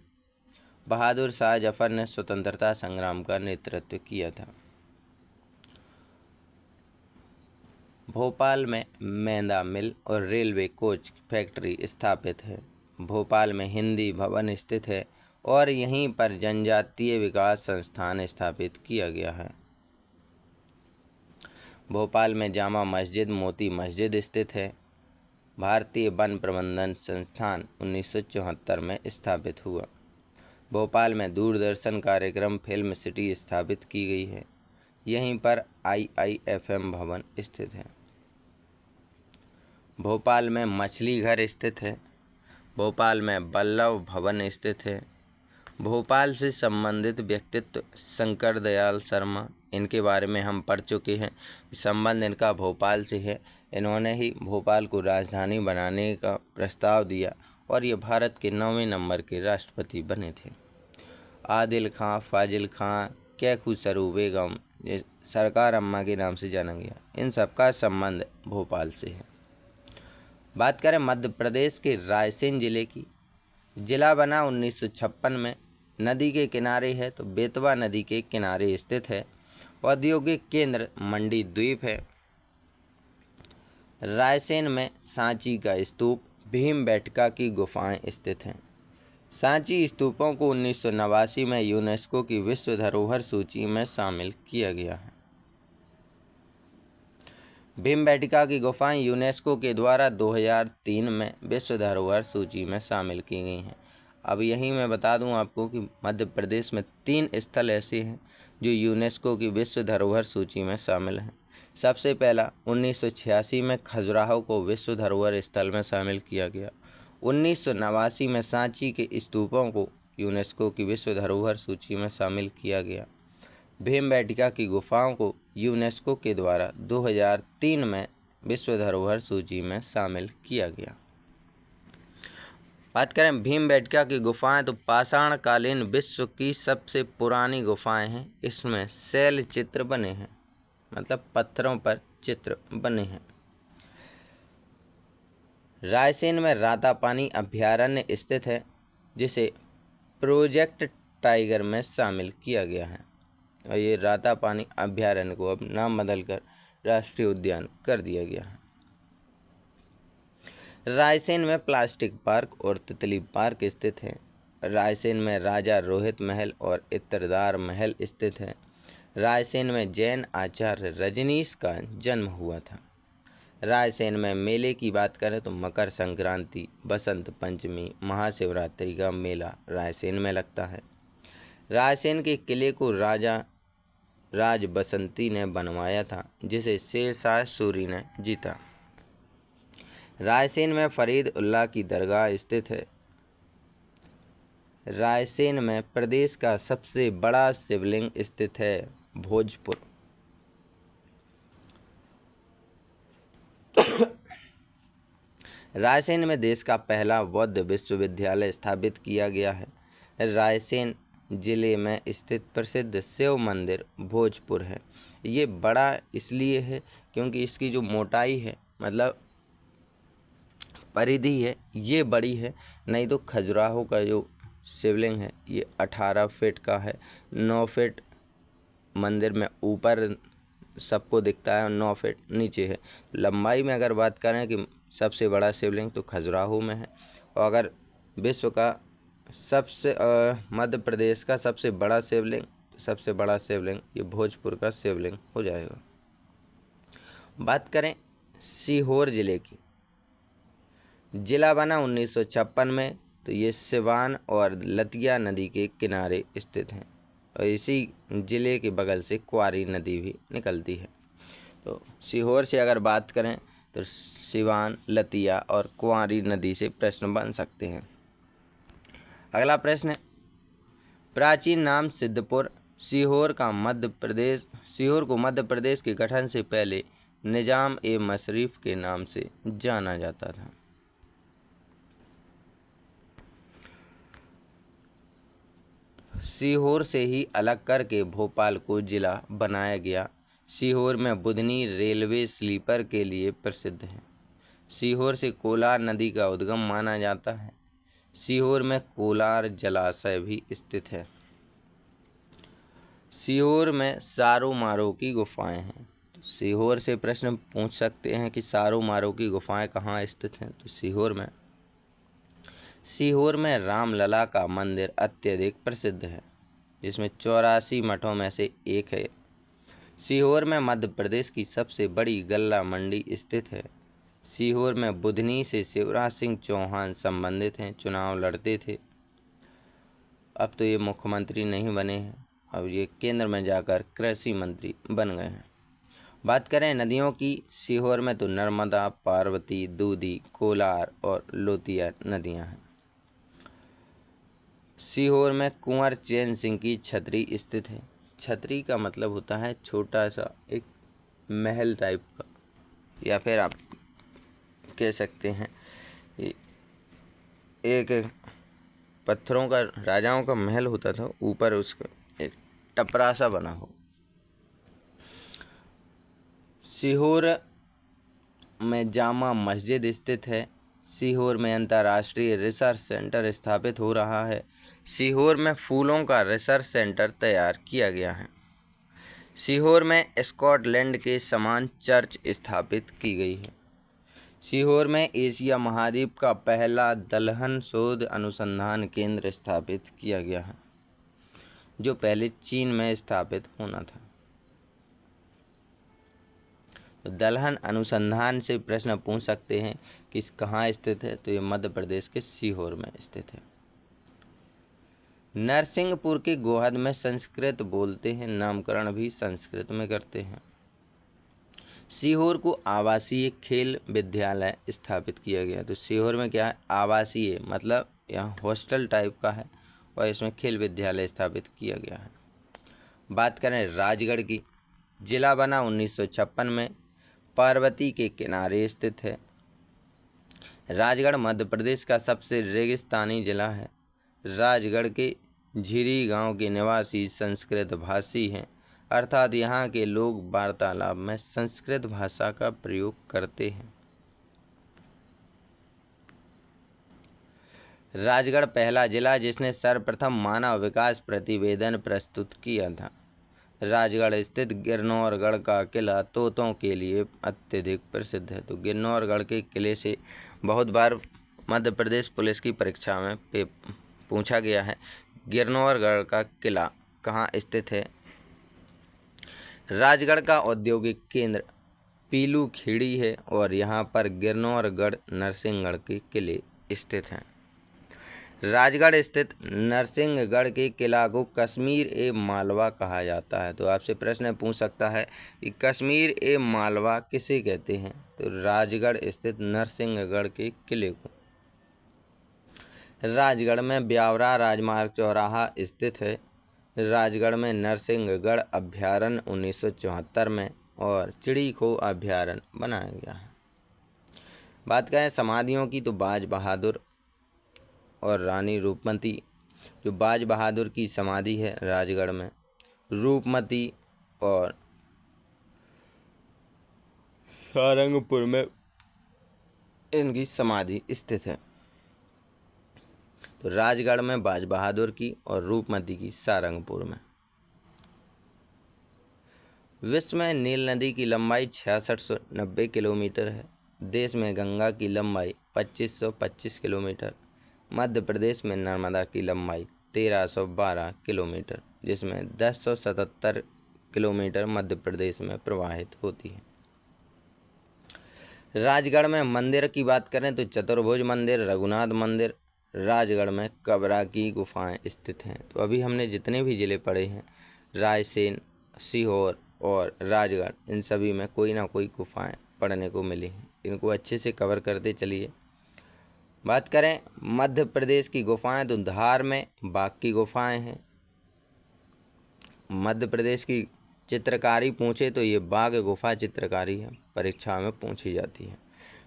बहादुर शाह जफर ने स्वतंत्रता संग्राम का नेतृत्व किया था। भोपाल में मैदा मिल और रेलवे कोच फैक्ट्री स्थापित है। भोपाल में हिंदी भवन स्थित है और यहीं पर जनजातीय विकास संस्थान स्थापित किया गया है। भोपाल में जामा मस्जिद, मोती मस्जिद स्थित है। भारतीय वन प्रबंधन संस्थान 1974 में स्थापित हुआ। भोपाल में दूरदर्शन कार्यक्रम फिल्म सिटी स्थापित की गई है। यहीं पर IIFM भवन स्थित है। भोपाल में मछली घर स्थित है। भोपाल में वल्लभ भवन स्थित है। भोपाल से संबंधित व्यक्तित्व शंकर दयाल शर्मा, इनके बारे में हम पढ़ चुके हैं। संबंध इनका भोपाल से है। इन्होंने ही भोपाल को राजधानी बनाने का प्रस्ताव दिया और ये भारत के 9वें नंबर के राष्ट्रपति बने थे। आदिल खां, फाजिल खां, कैकू सरू बेगम, ये सरकार अम्मा के नाम से जाना गया, इन सबका संबंध भोपाल से है। बात करें मध्य प्रदेश के रायसेन जिले की, जिला बना 1956 में, नदी के किनारे है तो बेतवा नदी के किनारे स्थित है। औद्योगिक केंद्र मंडी द्वीप है। रायसेन में सांची का स्तूप, भीमबेटका की गुफाएं स्थित हैं। सांची स्तूपों को 1989 में यूनेस्को की विश्व धरोहर सूची में शामिल किया गया है। भीमबेटका की गुफाएं यूनेस्को के द्वारा 2003 में विश्व धरोहर सूची में शामिल की गई हैं। अब यहीं मैं बता दूं आपको कि मध्य प्रदेश में 3 स्थल ऐसे हैं जो यूनेस्को की विश्व धरोहर सूची में शामिल हैं। सबसे पहला 1986 में खजुराहो को विश्व धरोहर स्थल में शामिल किया गया। 1989 में सांची के स्तूपों को यूनेस्को की विश्व धरोहर सूची में शामिल किया गया। भीमबेटका की गुफाओं को यूनेस्को के द्वारा 2003 में विश्व धरोहर सूची में शामिल किया गया। बात करें भीमबेटका की गुफाएं तो पाषाणकालीन विश्व की सबसे पुरानी गुफाएं हैं। इसमें शैल चित्र बने हैं, मतलब पत्थरों पर चित्र बने हैं। रायसेन में रातापानी अभयारण्य स्थित है, जिसे प्रोजेक्ट टाइगर में शामिल किया गया है और ये रातापानी अभयारण्य को अब नाम बदलकर राष्ट्रीय उद्यान कर दिया गया है। रायसेन में प्लास्टिक पार्क और तितली पार्क स्थित है। रायसेन में राजा रोहित महल और इत्रदार महल स्थित है। रायसेन में जैन आचार्य रजनीश का जन्म हुआ था। रायसेन में मेले की बात करें तो मकर संक्रांति, बसंत पंचमी, महाशिवरात्रि का मेला रायसेन में लगता है। रायसेन के किले को राजा राज बसंती ने बनवाया था, जिसे शेरशाह सूरी ने जीता। रायसेन में फरीद उल्लाह की दरगाह स्थित है। रायसेन में प्रदेश का सबसे बड़ा शिवलिंग स्थित है, भोजपुर। रायसेन में देश का पहला बौद्ध विश्वविद्यालय स्थापित किया गया है। रायसेन जिले में स्थित प्रसिद्ध शिव मंदिर भोजपुर है। ये बड़ा इसलिए है क्योंकि इसकी जो मोटाई है, मतलब परिधि है, ये बड़ी है। नहीं तो खजुराहो का जो शिवलिंग है ये 18 फीट का है। 9 फीट मंदिर में ऊपर सबको दिखता है और 9 फीट नीचे है। लंबाई में अगर बात करें कि सबसे बड़ा शिवलिंग तो खजुराहो में है, और अगर विश्व का सबसे मध्य प्रदेश का सबसे बड़ा शिवलिंग ये भोजपुर का शिवलिंग हो जाएगा। बात करें सीहोर जिले की, जिला बना 1956 में, तो ये सिवान और लतिया नदी के किनारे स्थित हैं और इसी ज़िले के बगल से क्वारी नदी भी निकलती है। तो सीहोर से अगर बात करें तो सिवान, लतिया और क्वारी नदी से प्रश्न बन सकते हैं। अगला प्रश्न है, प्राचीन नाम सिद्धपुर। सीहोर को मध्य प्रदेश के गठन से पहले निजाम ए मशरीफ के नाम से जाना जाता था। सीहोर से ही अलग करके भोपाल को जिला बनाया गया। सीहोर में बुधनी रेलवे स्लीपर के लिए प्रसिद्ध है। सीहोर से कोलार नदी का उद्गम माना जाता है। सीहोर में कोलार जलाशय भी स्थित है। सीहोर में सारो मारो की गुफाएं हैं। सीहोर से प्रश्न पूछ सकते हैं कि सारो मारो की गुफाएं कहाँ स्थित हैं, तो सीहोर में रामलला का मंदिर अत्यधिक प्रसिद्ध है, जिसमें 84 मठों में से एक है। सीहोर में मध्य प्रदेश की सबसे बड़ी गल्ला मंडी स्थित है। सीहोर में बुधनी से शिवराज सिंह चौहान संबंधित हैं, चुनाव लड़ते थे। अब तो ये मुख्यमंत्री नहीं बने हैं, अब ये केंद्र में जाकर कृषि मंत्री बन गए हैं। बात करें नदियों की, सीहोर में तो नर्मदा, पार्वती, दूधी, कोलार और लोतिया नदियां हैं। सीहोर में कुंवर चैन सिंह की छतरी स्थित है। छतरी का मतलब होता है छोटा सा एक महल टाइप का, या फिर आप कह सकते हैं एक पत्थरों का राजाओं का महल होता था, ऊपर उसका एक टपरा सा बना हो। सीहोर में जामा मस्जिद स्थित है। सीहोर में अंतर्राष्ट्रीय रिसर्च सेंटर स्थापित हो रहा है। सीहोर में फूलों का रिसर्च सेंटर तैयार किया गया है। सीहोर में स्कॉटलैंड के समान चर्च स्थापित की गई है। सीहोर में एशिया महाद्वीप का पहला दलहन शोध अनुसंधान केंद्र स्थापित किया गया है, जो पहले चीन में स्थापित होना था। तो दलहन अनुसंधान से प्रश्न पूछ सकते हैं कि कहाँ स्थित है, तो ये मध्य प्रदेश के सीहोर में स्थित है। नरसिंहपुर के गोहद में संस्कृत बोलते हैं, नामकरण भी संस्कृत में करते हैं। सीहोर को आवासीय खेल विद्यालय स्थापित किया गया। तो सीहोर में क्या है, आवासीय मतलब यहाँ हॉस्टल टाइप का है, और इसमें खेल विद्यालय स्थापित किया गया है। बात करें राजगढ़ की, जिला बना 1956 में, पार्वती के किनारे स्थित है। राजगढ़ मध्य प्रदेश का सबसे रेगिस्तानी जिला है। राजगढ़ के झिरी गांव के निवासी संस्कृत भाषी हैं, अर्थात यहाँ के लोग वार्तालाप में संस्कृत भाषा का प्रयोग करते हैं। राजगढ़ पहला जिला जिसने सर्वप्रथम मानव विकास प्रतिवेदन प्रस्तुत किया था। राजगढ़ स्थित गिरनौरगढ़ का किला तोतों के लिए अत्यधिक प्रसिद्ध है। तो गिरनौरगढ़ के किले से बहुत बार मध्य प्रदेश पुलिस की परीक्षा में पूछा गया है। गिरनौरगढ़ का किला कहाँ स्थित है? राजगढ़ का औद्योगिक केंद्र पीलूखेड़ी है, और यहाँ पर गिरनौरगढ़ नरसिंहगढ़ के किले स्थित हैं। राजगढ़ स्थित नरसिंहगढ़ के किला को कश्मीर ए मालवा कहा जाता है। तो आपसे प्रश्न पूछ सकता है कि कश्मीर ए मालवा किसे कहते हैं? तो राजगढ़ स्थित नरसिंहगढ़ के किले को। राजगढ़ में ब्यावरा राजमार्ग चौराहा स्थित है। राजगढ़ में नरसिंहगढ़ अभ्यारण्य 1974 में और चिड़ी खो अभ्यारण्य बनाया गया है। बात करें समाधियों की, तो बाज बहादुर और रानी रूपमती, जो बाज बहादुर की समाधि है राजगढ़ में, रूपमती और सारंगपुर में इनकी समाधि स्थित है। तो राजगढ़ में बाज बहादुर की और रूपमती की सारंगपुर में। विश्व में नील नदी की लंबाई 6690 किलोमीटर है। देश में गंगा की लंबाई 2525 किलोमीटर। मध्य प्रदेश में नर्मदा की लंबाई 1312 किलोमीटर, जिसमें 1077 किलोमीटर मध्य प्रदेश में प्रवाहित होती है। राजगढ़ में मंदिर की बात करें तो चतुर्भुज मंदिर, रघुनाथ मंदिर। राजगढ़ में कबरा की गुफाएं स्थित हैं। तो अभी हमने जितने भी ज़िले पढ़े हैं, रायसेन, सीहोर और राजगढ़, इन सभी में कोई ना कोई गुफाएं पढ़ने को मिली हैं। इनको अच्छे से कवर करते चलिए। बात करें मध्य प्रदेश की गुफाएं, तो धार में बाघ की गुफाएं हैं। मध्य प्रदेश की चित्रकारी पूछे तो ये बाघ गुफा चित्रकारी है, परीक्षा में पूछी जाती है।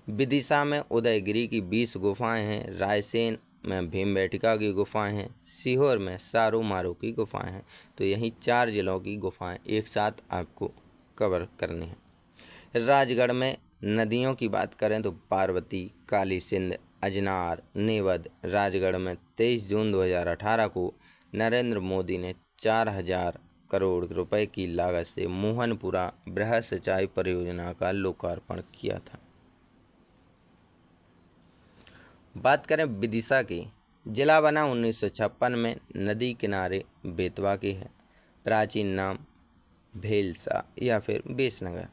विदिशा में उदयगिरी की 20 गुफाएं हैं। रायसेन में भीमबेटका की गुफाएं हैं। सीहोर में सारू मारू की गुफाएं हैं। तो यही 4 जिलों की गुफाएं एक साथ आपको कवर करनी है। राजगढ़ में नदियों की बात करें तो पार्वती, काली सिंध, अजनार, नेवद। राजगढ़ में 23 जून 2018 को नरेंद्र मोदी ने 4000 करोड़ रुपए की लागत से मोहनपुरा बृहद सिंचाई परियोजना का लोकार्पण किया था। बात करें विदिशा की, जिला बना 1956 में, नदी किनारे बेतवा के है। प्राचीन नाम भेलसा या फिर बेसनगर।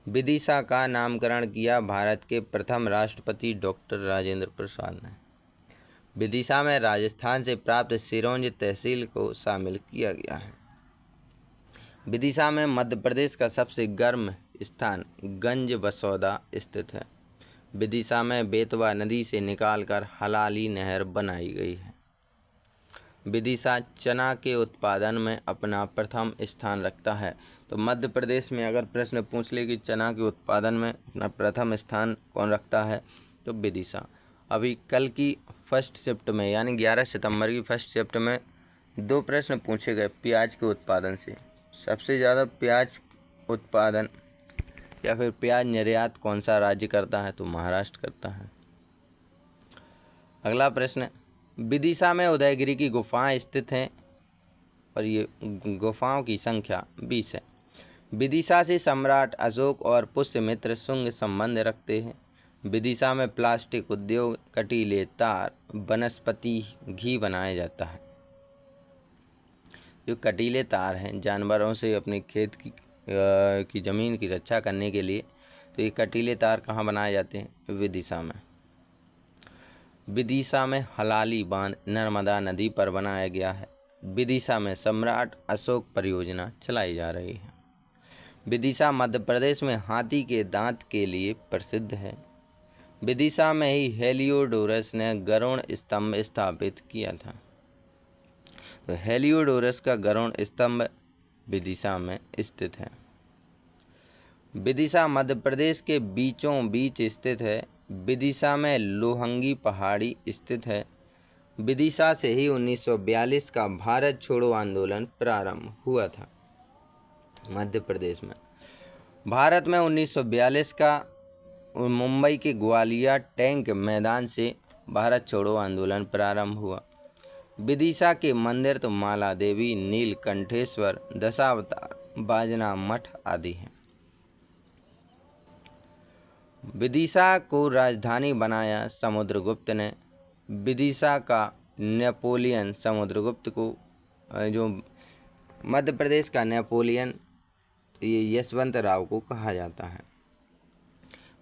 विदिशा का नामकरण किया भारत के प्रथम राष्ट्रपति डॉक्टर राजेंद्र प्रसाद ने। विदिशा में राजस्थान से प्राप्त सिरोंज तहसील को शामिल किया गया है। विदिशा में मध्य प्रदेश का सबसे गर्म स्थान गंज बसौदा स्थित है। विदिशा में बेतवा नदी से निकालकर हलाली नहर बनाई गई है। विदिशा चना के उत्पादन में अपना प्रथम स्थान रखता है। तो मध्य प्रदेश में अगर प्रश्न पूछ ले कि चना के उत्पादन में अपना प्रथम स्थान कौन रखता है, तो विदिशा। अभी कल की फर्स्ट शिफ्ट में यानी 11 सितंबर की फर्स्ट शिफ्ट में 2 प्रश्न पूछे गए प्याज के उत्पादन से। सबसे ज़्यादा प्याज उत्पादन या फिर प्याज निर्यात कौन सा राज्य करता है, तो महाराष्ट्र करता है। अगला प्रश्न, विदिशा में उदयगिरी की गुफाएं स्थित हैं और ये गुफाओं की संख्या 20 है। विदिशा से सम्राट अशोक और पुष्यमित्र शुंग संबंध रखते हैं। विदिशा में प्लास्टिक उद्योग, कटीले तार, वनस्पति घी बनाया जाता है। जो कटीले तार हैं जानवरों से अपने खेत की ज़मीन की रक्षा करने के लिए, तो ये कटीले तार कहाँ बनाए जाते हैं, विदिशा में। विदिशा में हलाली बांध नर्मदा नदी पर बनाया गया है। विदिशा में सम्राट अशोक परियोजना चलाई जा रही है। विदिशा मध्य प्रदेश में हाथी के दांत के लिए प्रसिद्ध है। विदिशा में ही हेलियोडोरस ने गरुड़ स्तंभ स्थापित किया था। तो हेलियोडोरस का गरुड़ स्तंभ विदिशा में स्थित है। विदिशा मध्य प्रदेश के बीचों बीच स्थित है। विदिशा में लोहंगी पहाड़ी स्थित है। विदिशा से ही 1942 का भारत छोड़ो आंदोलन प्रारंभ हुआ था। मध्य प्रदेश में भारत में 1942 का मुंबई के ग्वालियर टैंक मैदान से भारत छोड़ो आंदोलन प्रारंभ हुआ। विदिशा के मंदिर तो माला देवी, नीलकंठेश्वर, दशावतार, बाजना मठ आदि हैं। विदिशा को राजधानी बनाया समुद्रगुप्त ने। विदिशा का नेपोलियन समुद्रगुप्त को, जो मध्य प्रदेश का नेपोलियन, ये यशवंत राव को कहा जाता है।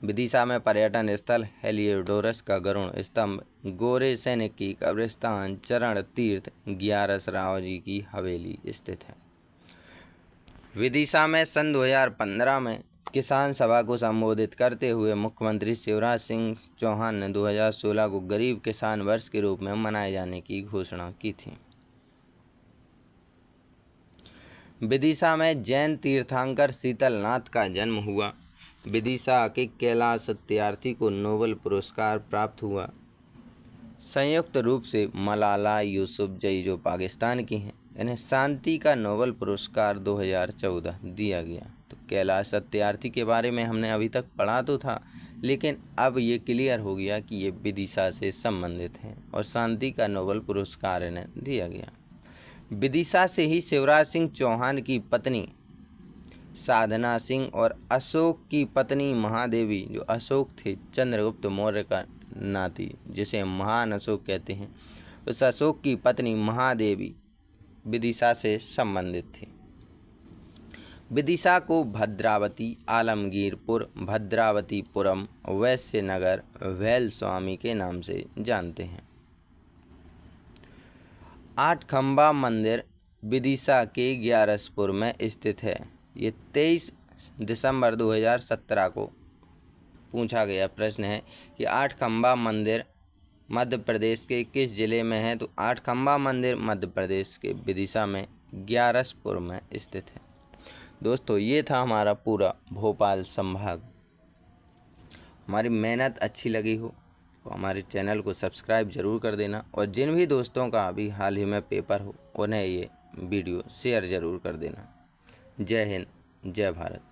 विदिशा में पर्यटन स्थल हेलियोडोरस का गरुड़ स्तंभ, गोरे सैनिक की कब्रिस्तान, चरण तीर्थ, ग्यारस राव जी की हवेली स्थित है। विदिशा में सन 2015 में किसान सभा को संबोधित करते हुए मुख्यमंत्री शिवराज सिंह चौहान ने 2016 को गरीब किसान वर्ष के रूप में मनाए जाने की घोषणा की थी। विदिशा में जैन तीर्थंकर शीतलनाथ का जन्म हुआ। विदिशा के कैलाश सत्यार्थी को नोबेल पुरस्कार प्राप्त हुआ। संयुक्त रूप से मलाला यूसुफजई जो पाकिस्तान की हैं, इन्हें शांति का नोबेल पुरस्कार 2014 दिया गया। तो कैलाश सत्यार्थी के बारे में हमने अभी तक पढ़ा तो था, लेकिन अब ये क्लियर हो गया कि ये विदिशा से संबंधित हैं और शांति का नोबेल पुरस्कार इन्हें दिया गया। विदिशा से ही शिवराज सिंह चौहान की पत्नी साधना सिंह और अशोक की पत्नी महादेवी, जो अशोक थे चंद्रगुप्त मौर्य का नाती, जिसे महान अशोक कहते हैं, उस अशोक की पत्नी महादेवी विदिशा से संबंधित थी। विदिशा को भद्रावती, आलमगीरपुर, भद्रावतीपुरम, वैश्यनगर, वैल स्वामी के नाम से जानते हैं। 8 खंबा मंदिर विदिशा के ग्यारसपुर में स्थित है। ये 23 दिसंबर 2017 को पूछा गया प्रश्न है कि 8 खंबा मंदिर मध्य प्रदेश के किस जिले में है, तो 8 खंबा मंदिर मध्य प्रदेश के विदिशा में ग्यारसपुर में स्थित है। दोस्तों, ये था हमारा पूरा भोपाल संभाग। हमारी मेहनत अच्छी लगी हो तो हमारे चैनल को सब्सक्राइब ज़रूर कर देना, और जिन भी दोस्तों का अभी हाल ही में पेपर हो उन्हें ये वीडियो शेयर ज़रूर कर देना। जय हिंद, जय भारत।